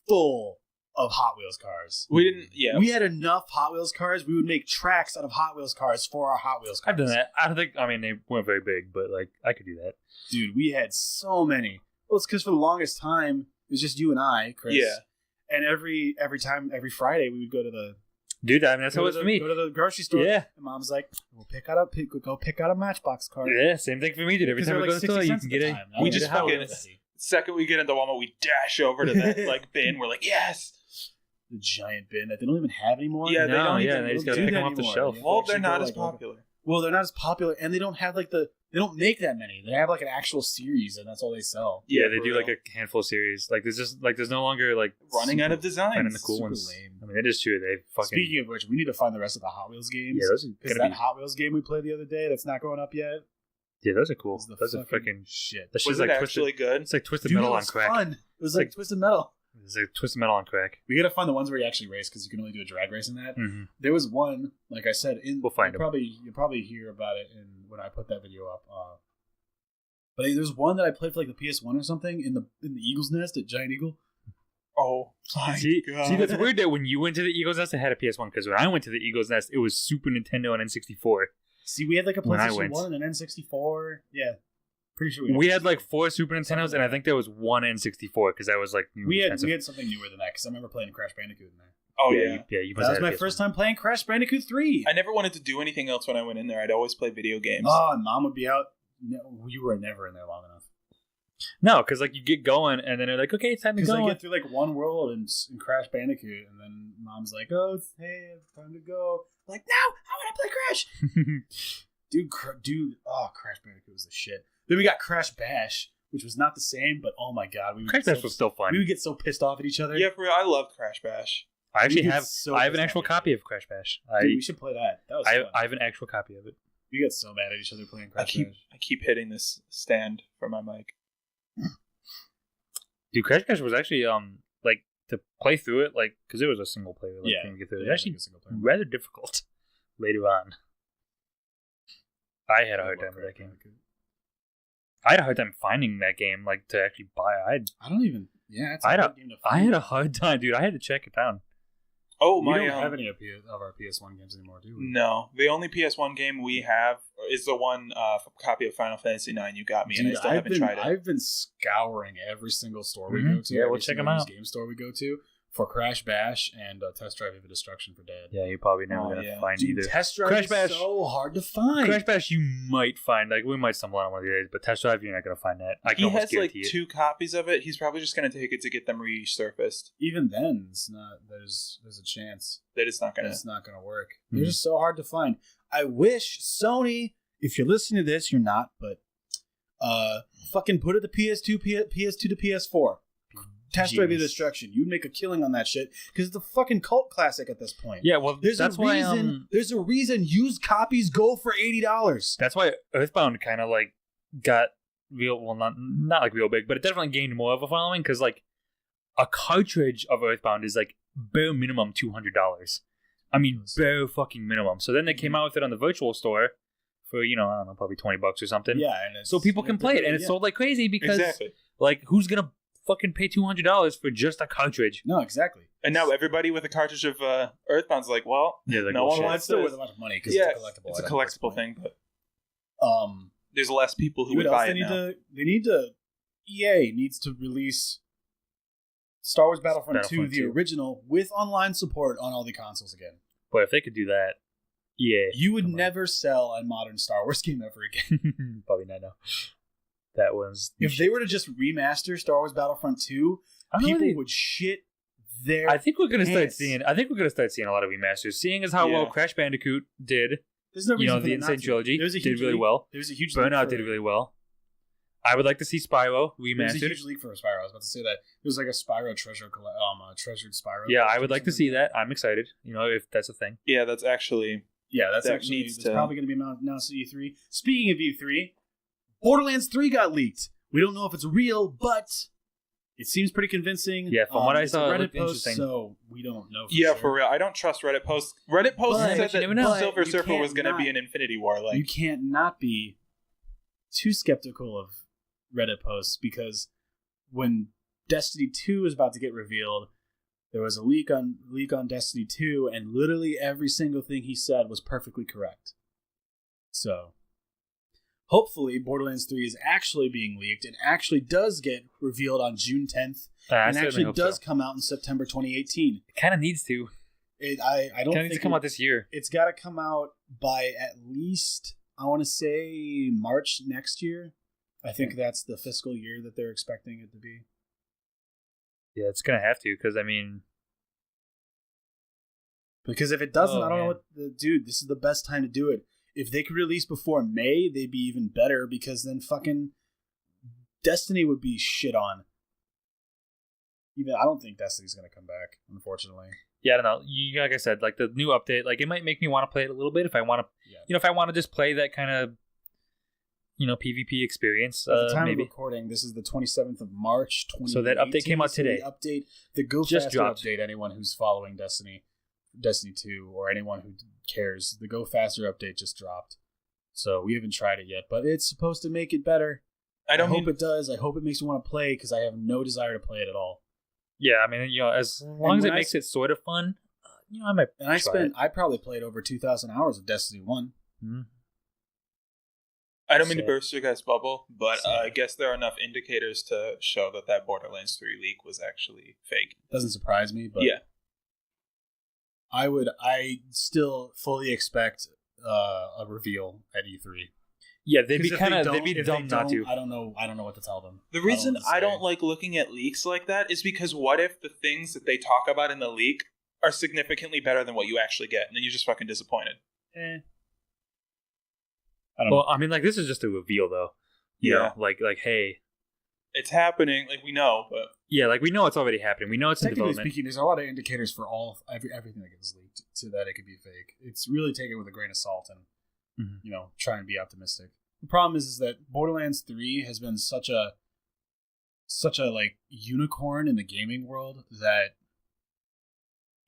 full of Hot Wheels cars. We didn't. Yeah, we had enough Hot Wheels cars. We would make tracks out of Hot Wheels cars for our Hot Wheels cars. I've done that. I don't think. I mean, they weren't very big, but like, I could do that. Dude, we had so many. Well, it's because for the longest time it was just you and I, Chris. Yeah. And every Friday we would go to the. Dude, I mean, that's how it was for me. Go to the grocery store. Yeah. And Mom's like, "We'll go pick out a Matchbox car." Yeah, same thing for me, dude. Every time we go to the store, you can get it. We just fucking. Second we get into Walmart, we dash over to that like bin. We're like, yes. The giant bin that they don't even have anymore. Yeah, they don't. Yeah, they just gotta pick them off the shelf. Well, they're not as popular. Well, they're not as popular, and they don't have like they don't make that many. They have like an actual series, and that's all they sell. Yeah, they do like a handful of series. Like there's no longer like running out of designs. And the cool ones. Lame. I mean, it is true. They fucking. Speaking of which, we need to find the rest of the Hot Wheels games. Yeah, those are because that Hot Wheels game we played the other day that's not going up yet. Yeah, those are cool. Those are freaking shit. Was it like actually good? It's like Twisted Metal on crack. Fun. It was like Twisted Metal. It's like Twisted Metal on crack. We gotta find the ones where you actually race because you can only do a drag race in that. Mm-hmm. There was one, like I said, we'll find them. You'll probably hear about it when I put that video up. But there's one that I played for like the PS1 or something in the Eagle's Nest at Giant Eagle. Oh my god! See, that's weird that when you went to the Eagle's Nest, it had a PS1 because when I went to the Eagle's Nest, it was Super Nintendo and N64. See, we had like a PlayStation 1 and an N64. Yeah. Pretty sure we had like 4 Super Nintendos, and I think there was 1 N64 because that was like we had something newer than that because I remember playing Crash Bandicoot in there. Oh yeah. You that was my first time playing Crash Bandicoot 3. I never wanted to do anything else when I went in there. I'd always play video games. Oh, and Mom would be out. No, you were never in there long enough. No, because like you get going, and then they're like, "Okay, it's time to go." Because I get through like one world in Crash Bandicoot, and then Mom's like, "Oh, hey, it's time to go." I'm like, no, I want to play Crash. dude, oh, Crash Bandicoot was the shit. Then we got Crash Bash, which was not the same, but oh my god, Crash Bash was still fun. We would get so pissed off at each other. Yeah, for real, I loved Crash Bash. I actually have an actual copy of Crash Bash. Dude, we should play that. That was fun. I have an actual copy of it. We got so mad at each other playing Crash Bash. I keep hitting this stand for my mic. Dude, Crash Bash was actually like to play through it, like because it was a single player. Like, yeah, get through it. Actually, rather difficult later on. I had a hard time with that game. I had a hard time finding that game, like to actually buy. I had a hard time, dude. I had to check it down. Oh we my! We don't have any of our PS1 games anymore, do we? No, the only PS1 game we have is the one copy of Final Fantasy IX you got me, and I still haven't tried it. I've been scouring every single store we go to. Yeah, we'll check them out. Game store we go to for Crash Bash and Test Drive Vivid Destruction for Dad. Yeah, you're probably never gonna find either. Test Drive Crash Bash is so hard to find. Crash Bash you might find, like we might stumble on one of these days, but Test Drive you're not gonna find that. He has like 2 copies of it. He's probably just gonna take it to get them resurfaced. Even then, it's not. There's a chance that it's not gonna work. Mm-hmm. They're just so hard to find. I wish Sony, if you're listening to this, you're not, but fucking put it to PS2 to PS4. Test Drive Destruction. You'd make a killing on that shit because it's a fucking cult classic at this point. Yeah, well, there's a reason used copies go for $80. That's why Earthbound kind of like got real. Well, not like real big, but it definitely gained more of a following because like a cartridge of Earthbound is like bare minimum $200. I mean, bare fucking minimum. So then they came out with it on the virtual store for I don't know, probably $20 or something. Yeah, so people can play it, and it's sold like crazy because like who's gonna fucking pay $200 for just a cartridge? No, exactly. And now everybody with a cartridge of Earthbound's like, well, no one wants to. It's still worth a bunch of money because it's a collectible thing. But there's less people who would buy it now. EA needs to release Star Wars Battlefront 2, the original, with online support on all the consoles again. But if they could do that, EA, you would never sell a modern Star Wars game ever again. Probably not. No. That was if they were to just remaster Star Wars Battlefront 2, people would shit their. I think we're gonna start seeing a lot of remasters, seeing as how well Crash Bandicoot did. There's no reason for the Insane Trilogy did really well. There's a huge Burnout did really well. I would like to see Spyro remastered. There's a huge leak for Spyro. I was about to say that. There's like a Spyro treasured Spyro. Yeah, I would like to see that. I'm excited. If that's a thing. Yeah, that's actually. Yeah, that's probably going to be announced at E3. Speaking of E3, Borderlands 3 got leaked. We don't know if it's real, but it seems pretty convincing. Yeah, from what I saw, Reddit it post, so we don't know. For real. I don't trust Reddit posts. Reddit posts said that Silver Surfer was going to be an Infinity War. You can't not be too skeptical of Reddit posts, because when Destiny 2 was about to get revealed, there was a leak on Destiny 2, and literally every single thing he said was perfectly correct. So, hopefully, Borderlands 3 is actually being leaked and actually does get revealed on June 10th, and actually does come out in September 2018. It kind of needs to. I don't think it needs to come out this year. It's got to come out by at least, I want to say, March next year. I think that's the fiscal year that they're expecting it to be. Yeah, it's going to have to, because if it doesn't, I don't know what... Dude, this is the best time to do it. If they could release before May, they'd be even better, because then fucking Destiny would be shit on. I don't think Destiny's going to come back, unfortunately. Yeah, I don't know. Like I said, like the new update, like it might make me want to play it a little bit if I want to... if I want to just play that kind of... PvP experience. At the time maybe. Of recording, this is the 27th of March, 2018. So that update came out today. The Go Faster update, anyone who's following Destiny 2, or anyone who cares, the Go Faster update just dropped. So we haven't tried it yet, but it's supposed to make it better. I hope it does. I hope it makes me want to play, because I have no desire to play it at all. Yeah, I mean, as long as it makes it sort of fun, I might. And I probably played over 2,000 hours of Destiny 1. Mm-hmm. I don't mean to burst your guys' bubble, but I guess there are enough indicators to show that Borderlands 3 leak was actually fake. Doesn't surprise me, but yeah, I still fully expect a reveal at E3. Yeah, they'd be dumb not to. I don't know what to tell them. The reason I don't like looking at leaks like that is because what if the things that they talk about in the leak are significantly better than what you actually get, and then you're just fucking disappointed. I don't know. I mean, like, this is just a reveal, though. You know, like, hey, it's happening. Like, we know, but we know it's already happening. We know it's in development. Technically speaking, there's a lot of indicators for everything that gets leaked so that it could be fake. It's really take it with a grain of salt and try and be optimistic. The problem is that Borderlands 3 has been such a like unicorn in the gaming world that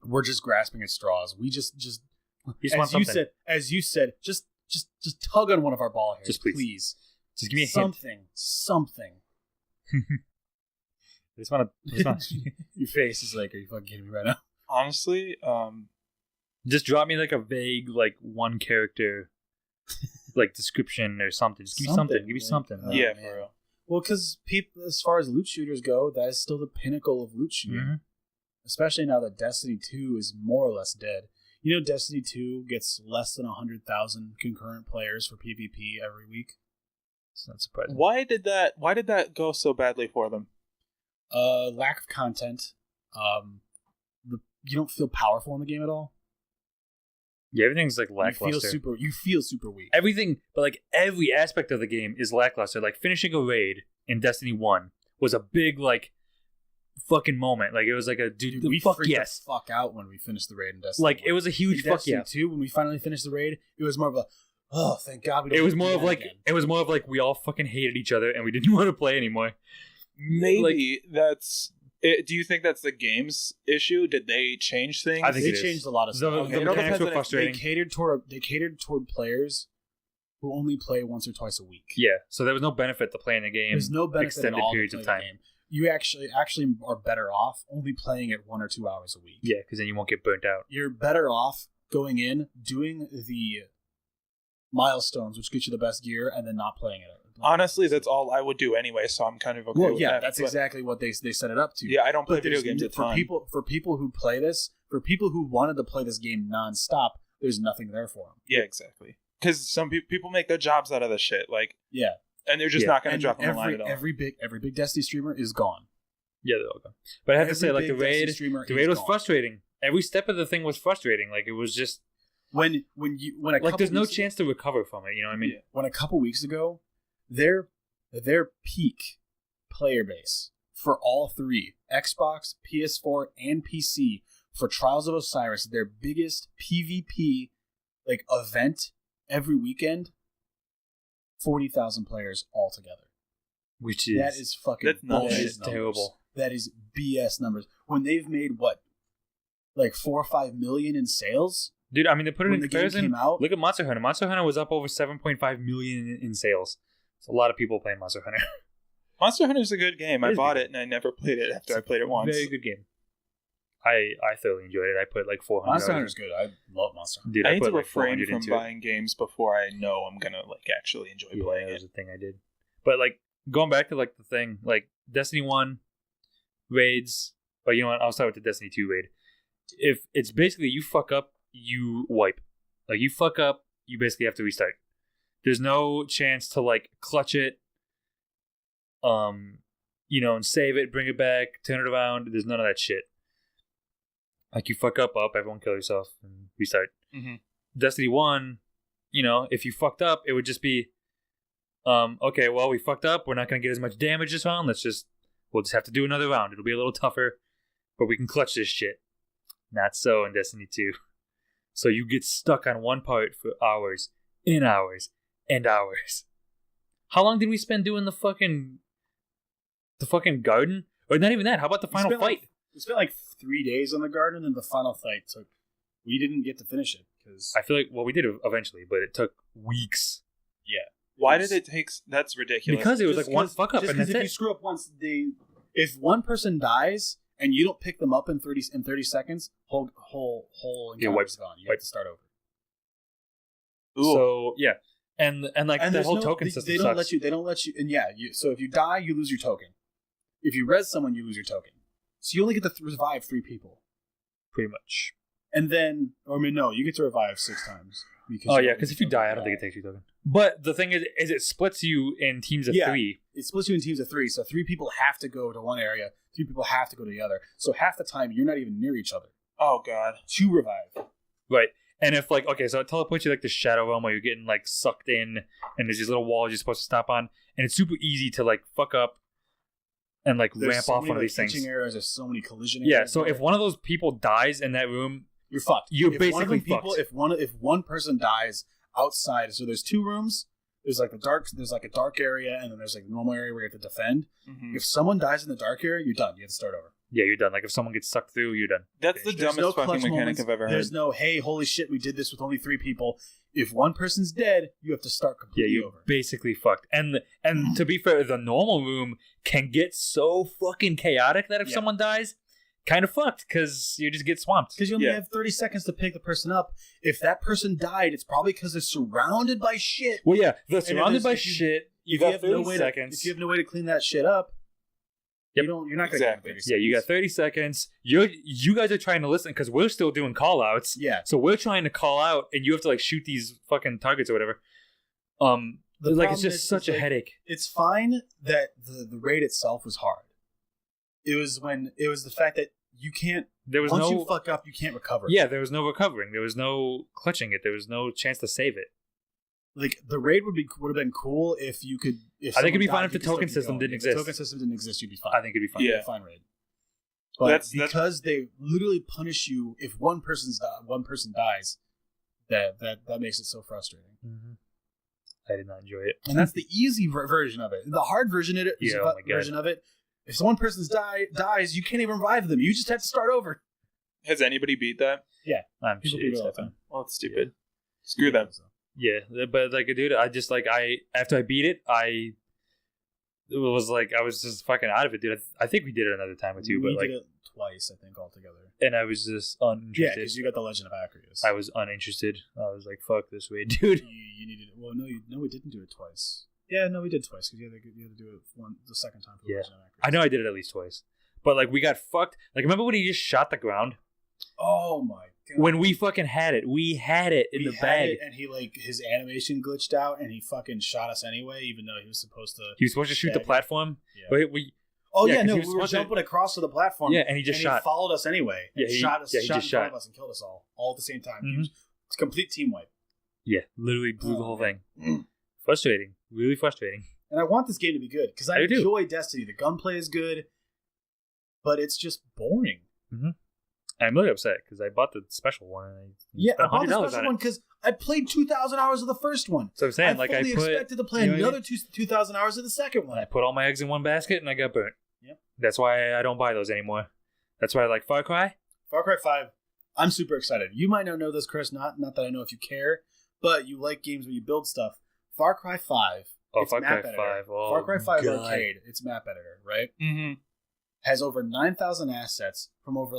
we're just grasping at straws. We just as you said, just tug on one of our ball hairs, just please. Just give me a something. I just want to. Your face is like, are you fucking kidding me right now? Honestly, just drop me like a vague, like one character, like description or something. Just give me something. Give me something. Yeah, for real. Well, because as far as loot shooters go, that is still the pinnacle of loot shooting. Mm-hmm. Especially now that Destiny 2 is more or less dead. Destiny 2 gets less than 100,000 concurrent players for PvP every week. It's not surprising. Why did that go so badly for them? Lack of content. You don't feel powerful in the game at all. Yeah, everything's like lackluster. You feel super weak. Everything, but like every aspect of the game is lackluster. Like finishing a raid in Destiny 1 was a big like fucking moment. Like it was like a dude we fuck freaked yes. the fuck out when we finished the raid in Destiny. Like 1. it was a huge in fuck Destiny yeah. 2, when we finally finished the raid, it was more of a thank God we don't. It was more of like we all fucking hated each other and we didn't want to play anymore. Maybe that's. Do you think that's the game's issue? Did they change things? I think they changed a lot of stuff. The mechanics were frustrating. They catered toward players who only play once or twice a week. Yeah, so there was no benefit to playing the game. There's no benefit extended at all periods to of time. The game. You actually are better off only playing it 1 or 2 hours a week. Yeah, because then you won't get burnt out. You're better off going in, doing the milestones, which get you the best gear, and then not playing it. Honestly, that's all I would do anyway, so I'm kind of okay with that. That's exactly what they set it up to. Yeah, I don't play video games a ton. For people who play this, for people who wanted to play this game nonstop, there's nothing there for them. Yeah, exactly. Because some people make their jobs out of this shit. Like, yeah. And they're just not going to drop them online at all. Every big Destiny streamer is gone. Yeah, they're all gone. But I have to say, like, the raid was frustrating. Every step of the thing was frustrating. Like, it was just when there's no chance to recover from it. You know what I mean? Yeah. When a couple weeks ago, their peak player base for all three, Xbox, PS4, and PC, for Trials of Osiris, their biggest PvP like event every weekend, 40,000 players altogether. Which is... That is fucking bullshit. That is terrible. That is BS numbers. When they've made, what, like 4 or 5 million in sales? Dude, I mean, they put it in comparison. Out, look at Monster Hunter. Monster Hunter was up over 7.5 million in sales. It's a lot of people playing Monster Hunter. Monster Hunter is a good game. I bought it and I never played it after I played it once. Very good game. I thoroughly enjoyed it. I put like 400. Monster Hunter is good. I love Monster Hunter. Dude, I need to refrain from buying games before I know I'm gonna like actually enjoy playing it. That was the thing I did. But like going back to like the thing, like Destiny 1 raids, or you know what? I'll start with the Destiny 2 raid. If it's basically you fuck up, you wipe. Like you fuck up, you basically have to restart. There's no chance to like clutch it, you know, and save it, bring it back, turn it around. There's none of that shit. Like you fuck up, everyone kill yourself and restart. Mm-hmm. Destiny 1, you know, if you fucked up, it would just be, okay, well, we fucked up. We're not going to get as much damage this round. We'll just have to do another round. It'll be a little tougher, but we can clutch this shit. Not so in Destiny 2. So you get stuck on one part for hours and hours and hours. How long did we spend doing the fucking garden? Or not even that. How about the final fight? We spent like 3 days on the garden, and the final fight took... We didn't get to finish it, because... I feel like... Well, we did eventually, but it took weeks. Yeah. Why did it take... That's ridiculous. Because it was like one fuck up, and that's if you screw up once, if one person dies, and you don't pick them up in 30 seconds, whole encounter's gone. You have to start over. Ooh. So, yeah. And like, the whole token system they don't let you... And yeah, so if you die, you lose your token. If you res someone, you lose your token. So you only get to revive 3 people. Pretty much. And then, you get to revive 6 times. Because if you die, I don't think it takes you token. But the thing is it splits you in teams of 3. It splits you in teams of 3. So 3 people have to go to one area, 3 people have to go to the other. So half the time, you're not even near each other. Oh, God. To revive. Right. And if, like, okay, so it teleports you, like, the Shadow Realm where you're getting, like, sucked in, and there's these little walls you're supposed to stop on, and it's super easy to, like, fuck up and, like, ramp off one of these things. There's so many collision areas. Yeah, so if one of those people dies in that room, you're fucked. You're basically fucked. If one person dies outside, so there's 2 rooms. There's like a dark area, and then there's like a normal area where you have to defend. Mm-hmm. If someone dies in the dark area, you're done. You have to start over. Yeah, you're done. Like if someone gets sucked through, you're done. That's the dumbest fucking mechanic I've ever heard. There's no, hey, holy shit, we did this with only 3 people. If one person's dead, you have to start completely over. Basically fucked. And to be fair, the normal room can get so fucking chaotic that if someone dies, kind of fucked because you just get swamped. Because you only have 30 seconds to pick the person up. If that person died, it's probably because they're surrounded by shit. Well, yeah, they're surrounded by shit. You got 30 seconds. If you have no way to clean that shit up, you're not going to get 30 seconds. Yeah, you got 30 seconds. You guys are trying to listen because we're still doing call outs. Yeah. So we're trying to call out, and you have to like shoot these fucking targets or whatever. It's just such a headache. It's fine that the raid itself was hard. It was the fact that you can't. Once you fuck up, you can't recover. Yeah, there was no recovering. There was no clutching it. There was no chance to save it. Like the raid would have been cool if you could. I think it'd be fine if the token system didn't exist. If the token system didn't exist, you'd be fine. I think it'd be fine. Yeah, fine raid. But because they literally punish you if one person dies, that makes it so frustrating. Mm-hmm. I did not enjoy it, and that's the easy version of it. The hard version of it. If one person's dies, you can't even revive them. You just have to start over. Has anybody beat that? Yeah, people beat it all the time. Well, it's stupid. Screw them. Yeah, but like, dude, I just like after I beat it, I was just fucking out of it, dude. I think we did it another time or two, but like did it twice, I think, altogether. And I was just uninterested. Yeah, because you got the Legend of Acreus. I was uninterested. I was like, fuck this way, dude. You needed it. Well, no, we didn't do it twice. Yeah, no, we did twice because you had to do it the second time for the Legend of Acreus. I know I did it at least twice, but like we got fucked. Like, remember when he just shot the ground? Oh my when we fucking had it. We had it in the bag. And he, like, his animation glitched out, and he fucking shot us anyway, even though he was supposed to... He was supposed to shoot the platform? Yeah. But we were jumping across to the platform. Yeah, and he just shot. He followed us anyway. Yeah, he shot in front of us and killed us all at the same time. Mm-hmm. It's a complete team wipe. Yeah, literally blew the whole thing. Frustrating. Really frustrating. And I want this game to be good, because I enjoy Destiny. The gunplay is good, but it's just boring. Mm-hmm. I'm really upset, because I bought the special one. I bought the special one because I played 2,000 hours of the first one. So I'm saying, I fully expected to play another 2,000 hours of the second one. I put all my eggs in one basket, and I got burnt. Yep. That's why I don't buy those anymore. That's why I like Far Cry. Far Cry 5. I'm super excited. You might not know this, Chris. Not that I know if you care, but you like games where you build stuff. Far Cry 5. Far Cry 5. Oh, Far Cry 5 Arcade. It's map editor, right? Mm-hmm. Has over 9,000 assets from over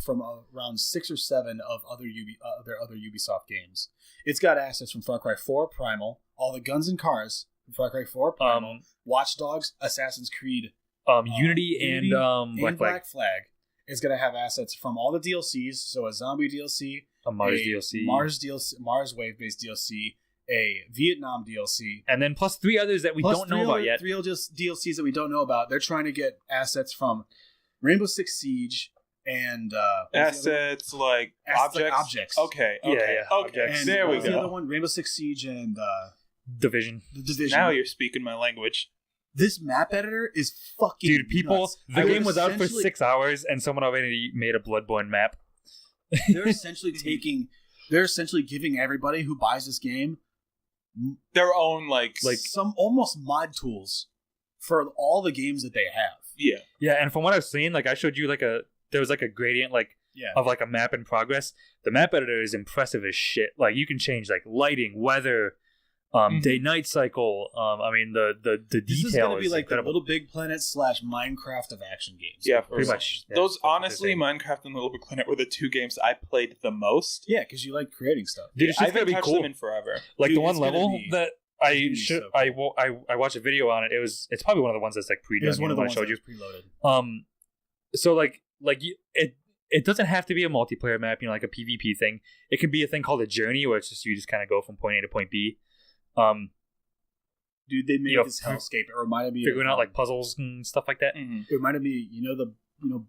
from around 6 or 7 of other Ubisoft games. It's got assets from Far Cry 4 Primal, all the guns and cars from Far Cry 4 Primal, Watch Dogs, Assassin's Creed, Unity and Black Flag. It's going to have assets from all the DLCs, so a zombie DLC, a Mars DLC, Mars wave-based DLC, a Vietnam DLC, and then plus 3 others that we don't know about yet. 3 DLCs that we don't know about. They're trying to get assets from Rainbow Six Siege and assets like objects. Okay. Yeah. Okay. And there we go. The other one, Rainbow Six Siege and Division. The Division. Now you're speaking my language. This map editor is fucking nuts. The game was out for 6 hours, and someone already made a Bloodborne map. They're essentially giving everybody who buys this game their own like some almost mod tools for all the games that they have. Yeah, and from what I've seen, like I showed you there was like a gradient of like a map in progress. The map editor is impressive as shit. Like you can change like lighting, weather, day-night cycle. I mean the detail this is going to be like incredible. the Little Big Planet / Minecraft of action games. Yeah, pretty much. Yeah, those honestly, Minecraft and Little Big Planet were the 2 games I played the most. Yeah, because you like creating stuff. Dude, it's just gonna be cool. Them in forever. Like the one level that I watched a video on it. It's probably one of the ones that's like pre-done. It was one of the ones I showed you. Preloaded. So it doesn't have to be a multiplayer map, like a PvP thing. It could be a thing called a journey, where it's just you just kind of go from point A to point B. Dude, they made this hellscape. It reminded me figuring out like puzzles and stuff like that. Mm-hmm. It reminded me, the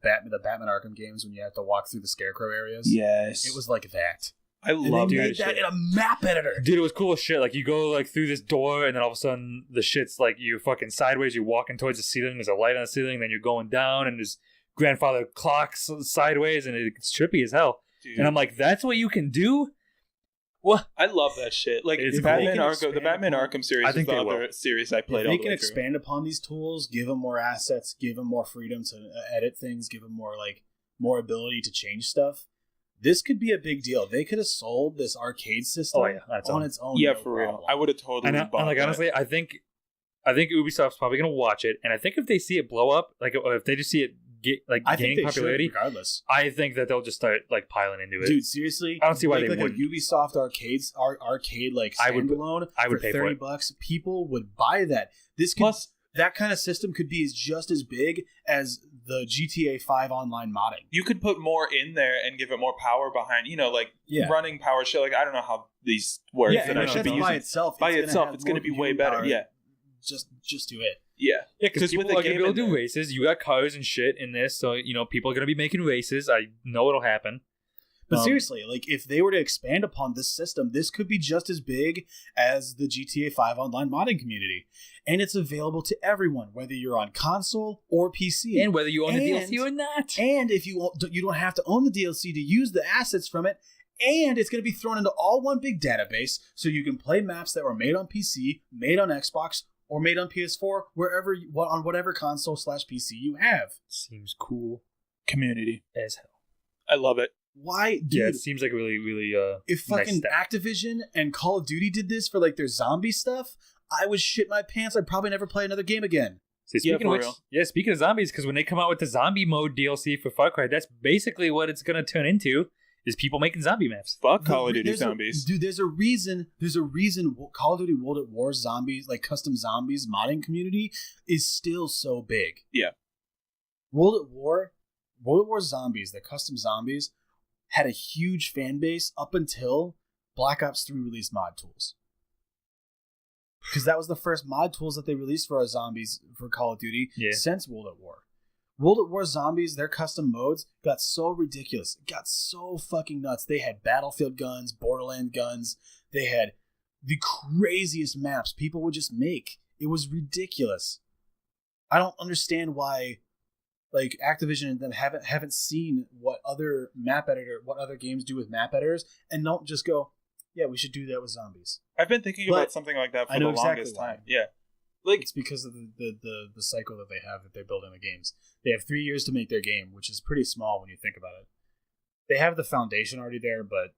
Batman Arkham games when you have to walk through the Scarecrow areas. Yes, it was like that. I love that in a map editor. Dude, it was cool as shit. Like you go like through this door, and then all of a sudden the shit's like you're fucking sideways. You're walking towards the ceiling. There's a light on the ceiling. Then you're going down, and there's grandfather clocks sideways, and it's trippy as hell. Dude. And I'm like, that's what you can do. What? I love that shit. Like the Batman Arkham series. I think the other series I played. If they can expand upon these tools, give them more assets, give them more freedom to edit things, give them more ability to change stuff. This could be a big deal. They could have sold this arcade system on its own. Yeah, for real. I would have totally bought and like that. Honestly, I think Ubisoft's probably gonna watch it, and I think if they see it blow up, or if they just see it gaining popularity, regardless, I think that they'll just start piling into it. Dude, seriously, I don't see why they wouldn't. A Ubisoft arcade standalone I would for pay $30. For it. People would buy that. That kind of system could be just as big as the GTA 5 online modding. You could put more in there and give it more power behind, running power shit. Like I don't know how these work that I should be using. By itself, it's going to be way better. Yeah, just do it. Yeah, because people are going to be able to do races. You got cars and shit in this, so people are going to be making races. I know it'll happen. But seriously, if they were to expand upon this system, this could be just as big as the GTA 5 online modding community. And it's available to everyone, whether you're on console or PC. And whether you own the DLC or not. And if you don't have to own the DLC to use the assets from it. And it's going to be thrown into all one big database, so you can play maps that were made on PC, made on Xbox, or made on PS4, on whatever console /PC you have. Seems cool. Community. As hell. I love it. Why, dude? Yeah, it seems like a really, really if fucking nice Activision and Call of Duty did this for their zombie stuff, I would shit my pants. I'd probably never play another game again. See, speaking of zombies, because when they come out with the zombie mode DLC for Far Cry, that's basically what it's going to turn into. Is people making zombie maps. Fuck Call of Duty zombies. Dude, there's a reason Call of Duty World at War zombies, custom zombies modding community is still so big. Yeah. World at War zombies, the custom zombies, had a huge fan base up until Black Ops 3 released mod tools. Because that was the first mod tools that they released for our zombies for Call of Duty since World at War. World at War zombies, their custom modes got so ridiculous. It got so fucking nuts. They had Battlefield guns, Borderland guns. They had the craziest maps people would just make. It was ridiculous. I don't understand why like Activision and them haven't seen what other games do with map editors and don't just go, yeah, we should do that with zombies. I've been thinking about something like that for the longest time. Yeah. Like it's because of the cycle that they have that they're building the games. They have 3 years to make their game, which is pretty small when you think about it. They have the foundation already there, but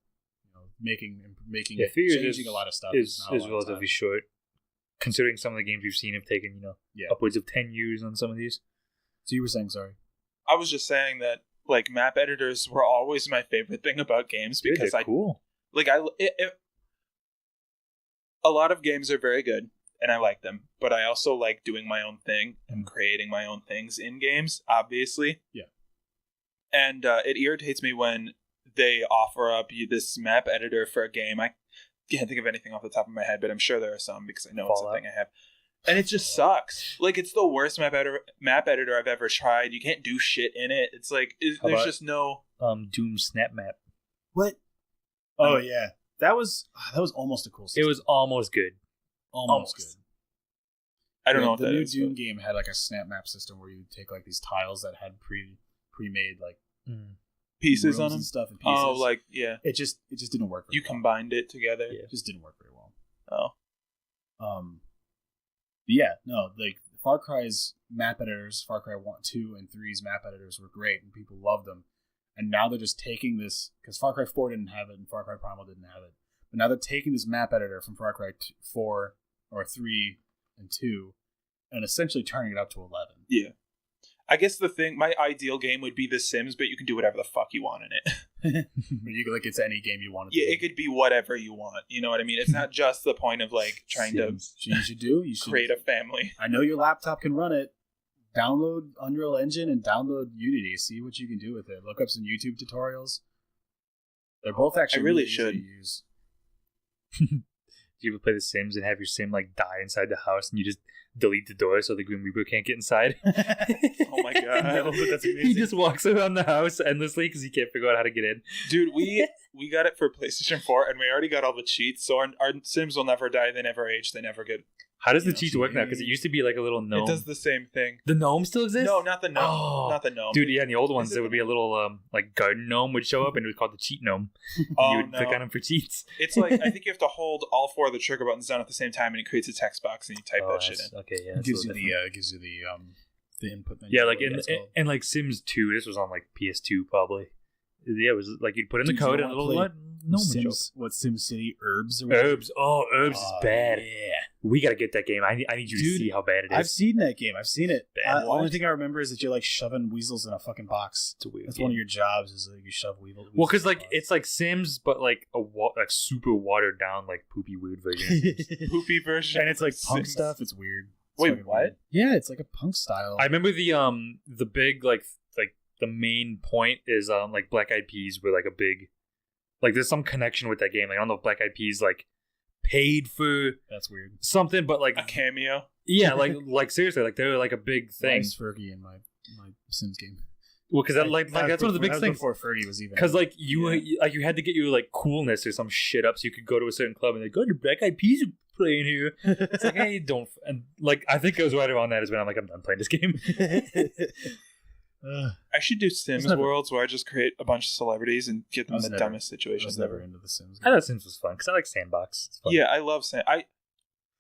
making changing a lot of stuff is relatively short. Considering some of the games we've seen have taken, upwards of 10 years on some of these. So you were saying, sorry. I was just saying that like map editors were always my favorite thing about games because cool. Like a lot of games are very good and I like them, but I also like doing my own thing and creating my own things in games, obviously. Yeah. And it irritates me when they offer up this map editor for a game. I can't think of anything off the top of my head, but I'm sure there are some because I know it's a thing I have. And it just sucks. Like, it's the worst map editor I've ever tried. You can't do shit in it. It's like, there's just no... Doom Snap Map. What? Oh, yeah. That was almost a cool system. It was almost good. Almost good. I don't know what that is. The new Doom game had like a snap map system where you take like these tiles that had pre-made like pieces on them and stuff and pieces. Oh, like it just didn't work. You combined it together. Yeah, it just didn't work very well. Oh. Yeah, no, like Far Cry's map editors, Far Cry 1, 2, and 3's map editors were great and people loved them. And now they're just taking this because Far Cry 4 didn't have it and Far Cry Primal didn't have it. But now they're taking this map editor from Far Cry 4 or 3 and 2 and essentially turning it up to 11. Yeah. I guess my ideal game would be The Sims, but you can do whatever the fuck you want in it. You can, like, it's any game you want to do. Yeah, it could be whatever you want. You know what I mean? It's not just the point of, like, trying Sims. You should create a family. I know your laptop can run it. Download Unreal Engine and download Unity. See what you can do with it. Look up some YouTube tutorials. They're both actually really should use. Do you ever play The Sims and have your sim like die inside the house and you just delete the door so the Grim Reaper can't get inside? Oh my god, no, that's amazing. He just walks around the house endlessly because he can't figure out how to get in. Dude, we got it for PlayStation 4 and we already got all the cheats, so our Sims will never die, they never age, they never get... How does the cheats work now? Because it used to be like a little gnome. It does the same thing. The gnome still exists? No, not the gnome. Oh. Not the gnome. Dude, yeah, in the old ones, there would be a little like garden gnome would show up, and it was called the cheat gnome. You would click on him for cheats. It's like, I think you have to hold all 4 of the trigger buttons down at the same time, and it creates a text box, and you type that shit in. Okay, yeah. It gives you the input menu. Yeah, like in like Sims 2, this was on like PS2 probably. Yeah, it was like you'd put in the code and a little gnome what SimCity Herbs? Herbs. Oh, Herbs is bad. Yeah. We gotta get that game. I need you to see how bad it is. I've seen that game. I've seen it. The only thing I remember is that you're like shoving weasels in a fucking box. It's a weird That's game. one of your jobs is like you shove weasels. Well, because like it's like Sims, but like a super watered down, like poopy weird version. Poopy version, and it's like punk stuff. It's weird. Wait, what? Weird. Yeah, it's like a punk style. I remember the big like the main point is like Black Eyed Peas were like a big, like there's some connection with that game. Like I don't know if Black Eyed Peas like paid for that's weird something, but like a cameo. Yeah, like seriously, like they're like a big thing. Nice Fergie in my Sims game. Well, because that's one of the big things before Fergie was even. Because like you had to get your like coolness or some shit up so you could go to a certain club and like, go to Black Eyed Peas playing here. It's like, hey, don't, and like I think it was right around that is when I'm like, I'm done playing this game. I should do Sims worlds where I just create a bunch of celebrities and get them in the dumbest situations. I was never into the Sims game. I thought Sims was fun because I like Sandbox. It's fun. Yeah, I love Sims.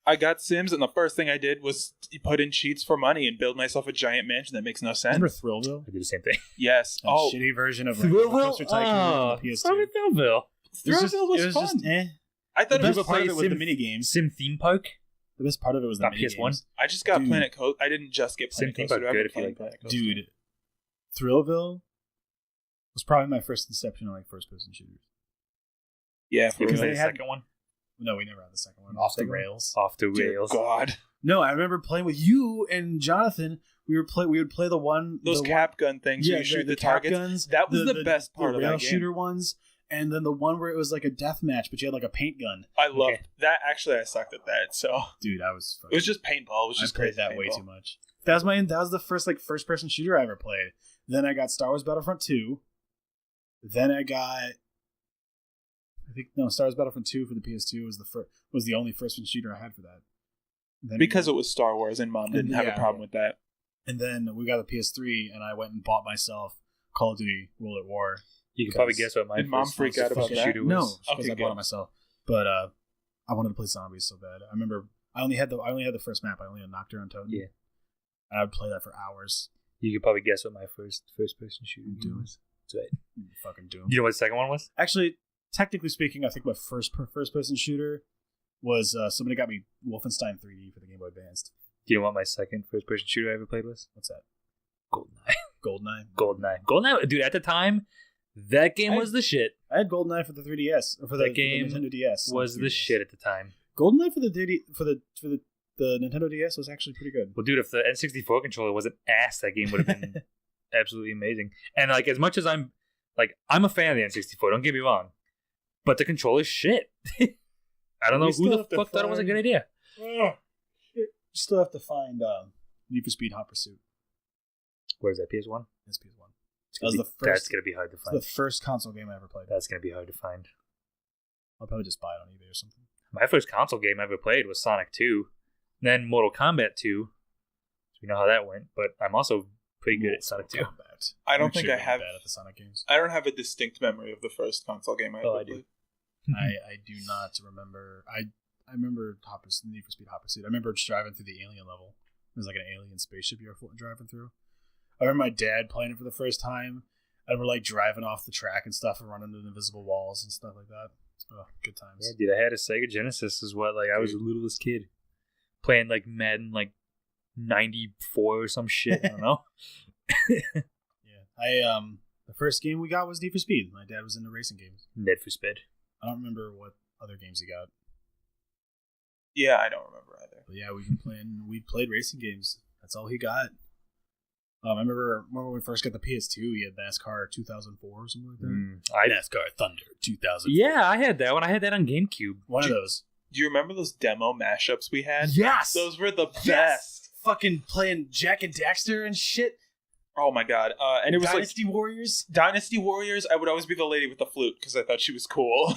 I got Sims and the first thing I did was put in cheats for money and build myself a giant mansion that makes no sense. Remember Thrillville? I did the same thing. Yes. That shitty version of Thrillville. Thrillville was fun. Just, I thought the best part of it was the mini games. Sim Theme Park. The best part of it was the mini games. I just got Planet Coaster. I didn't just get Planet Coaster. Sim Theme Park good if you like Planet Coaster. Dude, Thrillville was probably my first inception of like first-person shooters. Yeah, because they had the second one. No, we never had the second one. Off the rails. Off the rails. God. No, I remember playing with you and Jonathan. We would play the one cap gun things. Yeah, where you shoot the targets. Guns. That was the best part of that game. The rail shooter ones, and then the one where it was like a death match, but you had like a paint gun. I loved that. Actually, I sucked at that. So, dude, it was just paintball. It was just played that way too much. That was the first like first person shooter I ever played. Then I got Star Wars Battlefront 2. Then I got, Star Wars Battlefront 2 for the PS2 was the only first person shooter I had for that. Then because it was Star Wars and Mom didn't have a problem with that. And then we got the PS3 and I went and bought myself Call of Duty World at War. You can probably guess what my Mom freak out about that? Shooter was. No, because I bought it myself. But I wanted to play zombies so bad. I remember I only had the first map. I only had Nocturne and Totem. Yeah. And I would play that for hours. You could probably guess what my first person shooter was. That's right. Fucking Doom. You know what the second one was? Actually, technically speaking, I think my first person shooter was somebody got me Wolfenstein 3D for the Game Boy Advance. Do you know what my second first person shooter I ever played was? What's that? GoldenEye. Dude, at the time, that game was the shit. I had GoldenEye for the 3DS. Or for the Nintendo DS. Was the shit at the time. GoldenEye for the Nintendo DS was actually pretty good. Well, dude, if the N64 controller wasn't ass, that game would have been absolutely amazing. And like, as much as I'm a fan of the N64, don't get me wrong, but the controller's shit. I don't know who the fuck thought it was a good idea. Oh, shit. You still have to find Need for Speed Hot Pursuit. Where's that, PS1? It's PS1. That's gonna be hard to find. It's the first console game I ever played. That's gonna be hard to find. I'll probably just buy it on eBay or something. My first console game I ever played was Sonic 2. Then Mortal Kombat 2. So we know how that went, but I'm also pretty good at Sonic 2. Kombat. I don't think I have bad at the Sonic games. I don't have a distinct memory of the first console game I ever played. I do not remember. I remember Need for Speed Hot Pursuit. I remember just driving through the alien level. It was like an alien spaceship you were driving through. I remember my dad playing it for the first time, and we're like driving off the track and stuff and running into invisible walls and stuff like that. Oh, good times. Yeah, dude, I had a Sega Genesis as well. Like, I was the littlest kid playing like Madden, like 94 or some shit. I don't know. Yeah, the first game we got was Need for Speed. My dad was into racing games. Need for Speed. I don't remember what other games he got. Yeah, I don't remember either. But yeah, we played racing games. That's all he got. I remember when we first got the PS2, he had NASCAR 2004 or something like that. NASCAR Thunder 2004. Yeah, I had that one. I had that on GameCube. One of those. Do you remember those demo mashups we had? Yes! Those were the best. Yes! Fucking playing Jack and Daxter and shit. Oh my god. And it was Dynasty Warriors? Dynasty Warriors, I would always be the lady with the flute because I thought she was cool.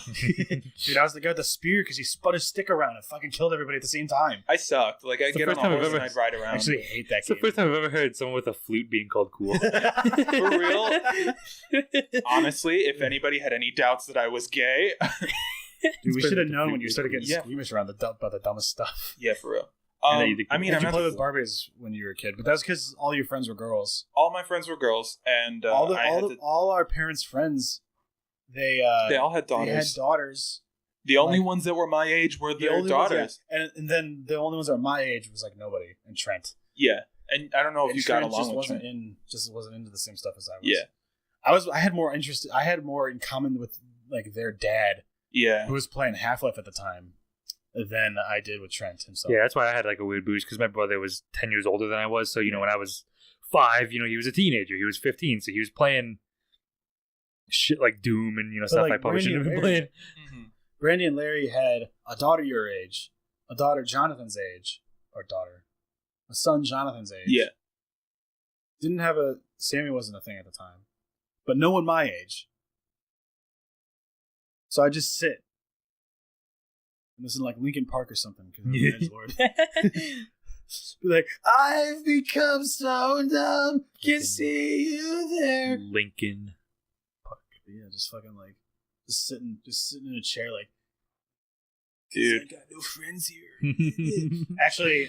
Dude, I was the guy with the spear because he spun his stick around and fucking killed everybody at the same time. I sucked. Like, I'd get on a horse and I'd ride around. I actually hate that game. It's the first time I've ever heard someone with a flute being called cool. For real? Honestly, if anybody had any doubts that I was gay... Dude, we should have known when you started getting squeamish around about the dumbest stuff. Yeah, for real. I mean, you played with Barbies when you were a kid, but that's because all your friends were girls. All my friends were girls, and all our parents' friends, they all had daughters. They had daughters. The only ones that were my age were their daughters, and then the only ones that were my age was like nobody and Trent. Yeah, and I don't know if you got along with Trent. Just wasn't into the same stuff as I was. I had more interest. I had more in common with like their dad. Yeah, who was playing Half-Life at the time than I did with Trent himself. Yeah, that's why I had like a weird boost because my brother was 10 years older than I was. So, when I was 5, he was a teenager. He was 15. So he was playing shit like Doom and, stuff like I probably shouldn't have been playing. Mm-hmm. Brandy and Larry had a daughter your age, a daughter Jonathan's age, a son Jonathan's age. Yeah. Didn't have Sammy wasn't a thing at the time, but no one my age. So I just sit. And listen like Linkin Park or something, because I'm an Edgelord. Be like, I've become so dumb, can see you there. Linkin Park. Yeah, just fucking like, just sitting in a chair like, dude, I got no friends here. Actually,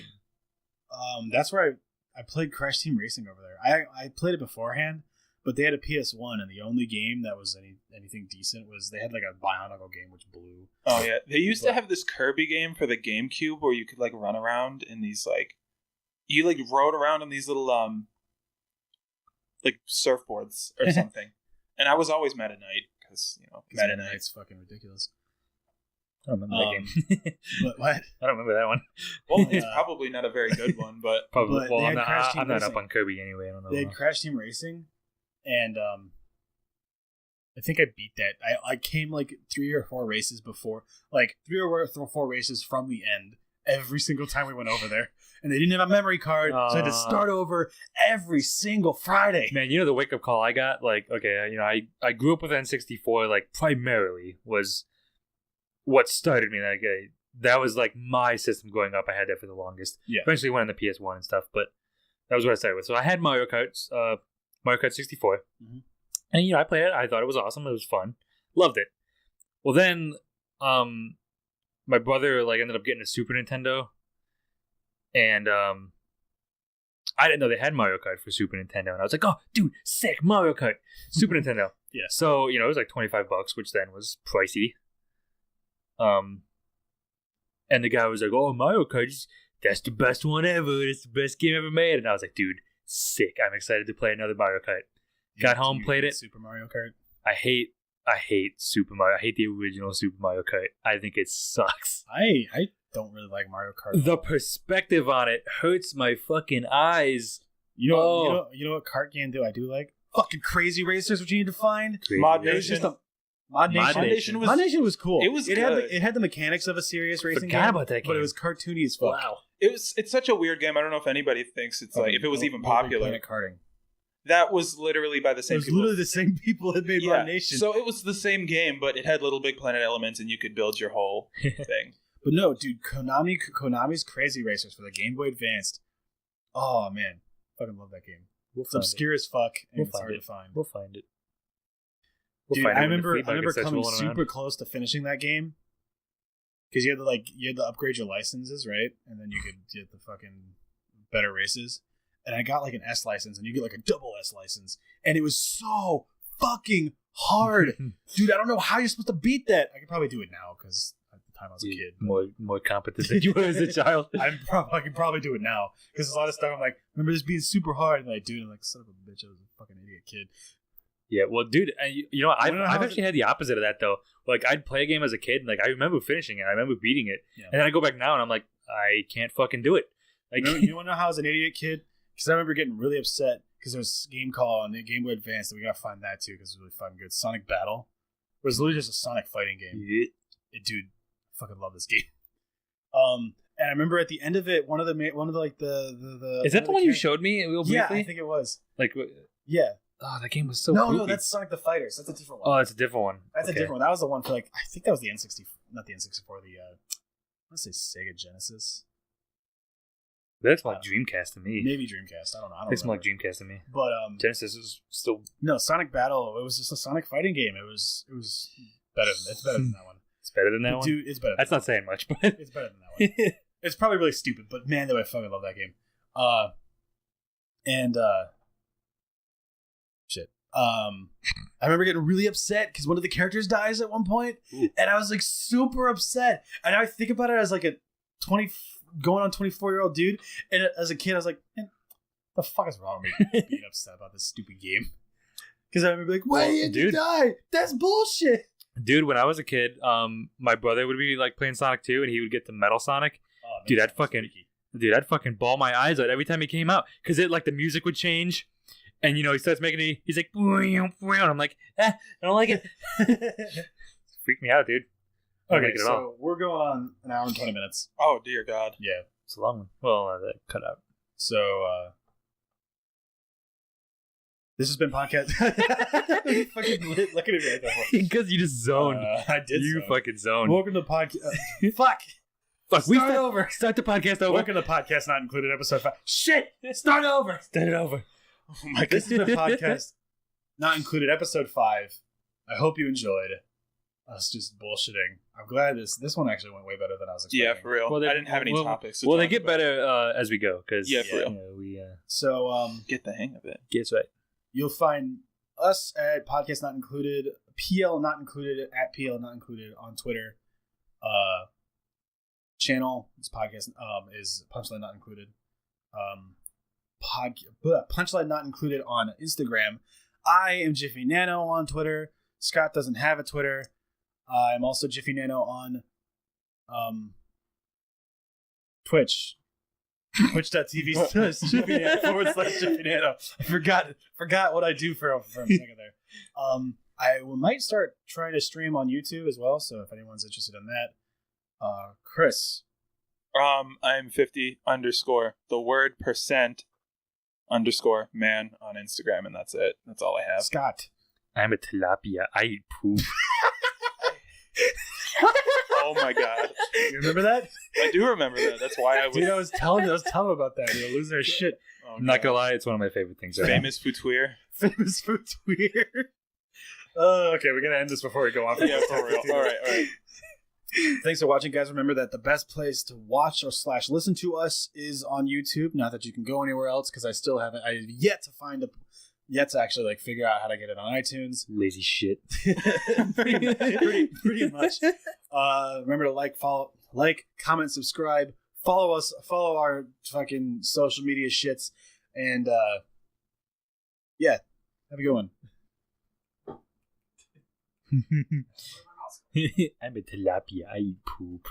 that's where I played Crash Team Racing over there. I played it beforehand, but they had a PS1, and the only game that was anything decent was they had like a Bionicle game which blew. Oh yeah, they used to have this Kirby game for the GameCube where you could like run around in these like, you like rode around in these little like surfboards or something. And I was always Meta Knight because Meta Knight's fucking ridiculous. I don't remember that game. What? I don't remember that one. Well, it's probably not a very good one, but probably. But Well, they had I'm not up on Kirby anyway. I don't know. They had Crash Team Racing, and I think I beat that. I came like 3 or 4 races before, like 3 or 4 races from the end every single time we went over there. And they didn't have a memory card, so I had to start over every single Friday. Man, you know the wake up call I got? Like, okay, you know, I grew up with N64, like primarily was what started me. Like, that was like my system growing up. I had that for the longest. Yeah. Eventually went on the PS1 and stuff, but that was what I started with. So I had Mario Kart 64. Mm-hmm. And, you know, I played it. I thought it was awesome. It was fun. Loved it. Well, then, my brother, like, ended up getting a Super Nintendo. And, I didn't know they had Mario Kart for Super Nintendo. And I was like, oh, dude, sick, Mario Kart. Super Nintendo. Yeah. So, you know, it was like $25, which then was pricey. And the guy was like, oh, Mario Kart, that's the best one ever. It's the best game ever made. And I was like, dude, sick. I'm excited to play another Mario Kart. Got home, played it. Super Mario Kart. I hate Super Mario. I hate the original Super Mario Kart. I think it sucks. I don't really like Mario Kart. The perspective on it hurts my fucking eyes. You know what kart game do I do like? Fucking Crazy Racers, which you need to find. Mod Nation. Mod Nation was cool. It had the mechanics of a serious racing game. About that game. But it was cartoony as fuck. Wow. It's such a weird game. I don't know if anybody thinks it's like if it was even popular. Karting. That was literally by the same people. It was literally the same people that made Mod Nation. So it was the same game, but it had Little Big Planet elements, and you could build your whole thing. But no, dude, Konami's Crazy Racers for the Game Boy Advanced. Oh man, fucking love that game. It's obscure as fuck, and it's hard to find. We'll find it. Dude, I remember coming super close to finishing that game because you had to upgrade your licenses, right? And then you could get the fucking better races. And I got like an S license, and you get like a double S license, and it was so fucking hard, dude. I don't know how you're supposed to beat that. I could probably do it now because at the time I was a kid, more competent than you were as a child. I can probably do it now because a lot of stuff I'm like, remember this being super hard, and I do it. I'm like, son of a bitch, I was a fucking idiot kid. Yeah, well, dude, you know, I've actually had the opposite of that though. Like, I'd play a game as a kid, and like I remember finishing it, I remember beating it, and then I go back now, and I'm like, I can't fucking do it. Like, you want to know how I was an idiot kid? Because I remember getting really upset because there was a game called on the Game Boy Advance, and we gotta find that too because it was really fucking good. Sonic Battle. It was literally just a Sonic fighting game. Yeah. Dude, I fucking love this game. And I remember at the end of it, one of the is that the one you showed me real briefly? Yeah, I think it was. Like, yeah. Oh, that game was so cool. No, that's Sonic the Fighters. That's a different one. Oh, that's a different one. That's a different one. That was the one for like I think that was the N64, not the N64. I want to say Sega Genesis. That's like Dreamcast to me. Maybe Dreamcast. I don't know. It's more like Dreamcast to me. But Genesis is still Sonic Battle. It was just a Sonic fighting game. It was better. It's better than that one. It's better than that one. Dude, it's better. That's not saying much, but it's better than that one. It's probably really stupid, but man, do I fucking love that game. Shit. I remember getting really upset because one of the characters dies at one point, and I was like super upset. And now I think about it as like a 24-year-old dude, and as a kid, I was like, man, the fuck is wrong with me being upset about this stupid game? Because I remember like, why did you die? That's bullshit. Dude, when I was a kid, my brother would be like playing Sonic 2, and he would get the Metal Sonic. Oh, dude, I'd fucking bawl my eyes out every time he came out because it like the music would change. And, you know, he starts making he's like, and I'm like, I don't like it. Freak me out, dude. Okay, so we're going on an hour and 20 minutes. Oh, dear God. Yeah. It's a long one. Well, that cut out. So, this has been podcast. Fucking look at me right now. Because you just zoned. I did. You fucking zoned. Welcome to podcast. Fuck. Start over. Start the podcast over. Welcome to podcast not included episode 5. Shit. Start over. Start it over. Oh my God. This is the podcast not included episode 5. I hope you enjoyed us just bullshitting. I'm glad this one actually went way better than I was expecting. Yeah, for real. Well, I didn't have any topics. Well, they get better as we go. Cause, yeah, for real. You know, so get the hang of it. Gets right. You'll find us at Podcast Not Included, PL Not Included, at PL Not Included on Twitter. Channel, this podcast is Punchline Not Included. Punchline Not Included on Instagram. I am Jiffy Nano on Twitter. Scott doesn't have a Twitter. I'm also Jiffy Nano on Twitch. Twitch.tv/Jiffynano. I forgot what I do for a second there. I might start trying to stream on YouTube as well, so if anyone's interested in that. Chris. I'm 50 _ the word % _ man on Instagram, and that's it. That's all I have. Scott. I'm a tilapia. I eat poop. Oh my god. You remember that? I do remember that. That's why I was... Dude, I was telling them about that. You're losing their shit. Oh, not gonna lie, it's one of my favorite things. Famous Foutuir. Famous Foutuir. Okay, we're gonna end this before we go on. Yeah, for real. All right. Thanks for watching, guys. Remember that the best place to watch or / listen to us is on YouTube. Not that you can go anywhere else, because I've yet to actually figure out how to get it on iTunes. Lazy shit. pretty much. Remember to comment, subscribe, follow our fucking social media shits, and have a good one. I'm a tilapia. I eat poop.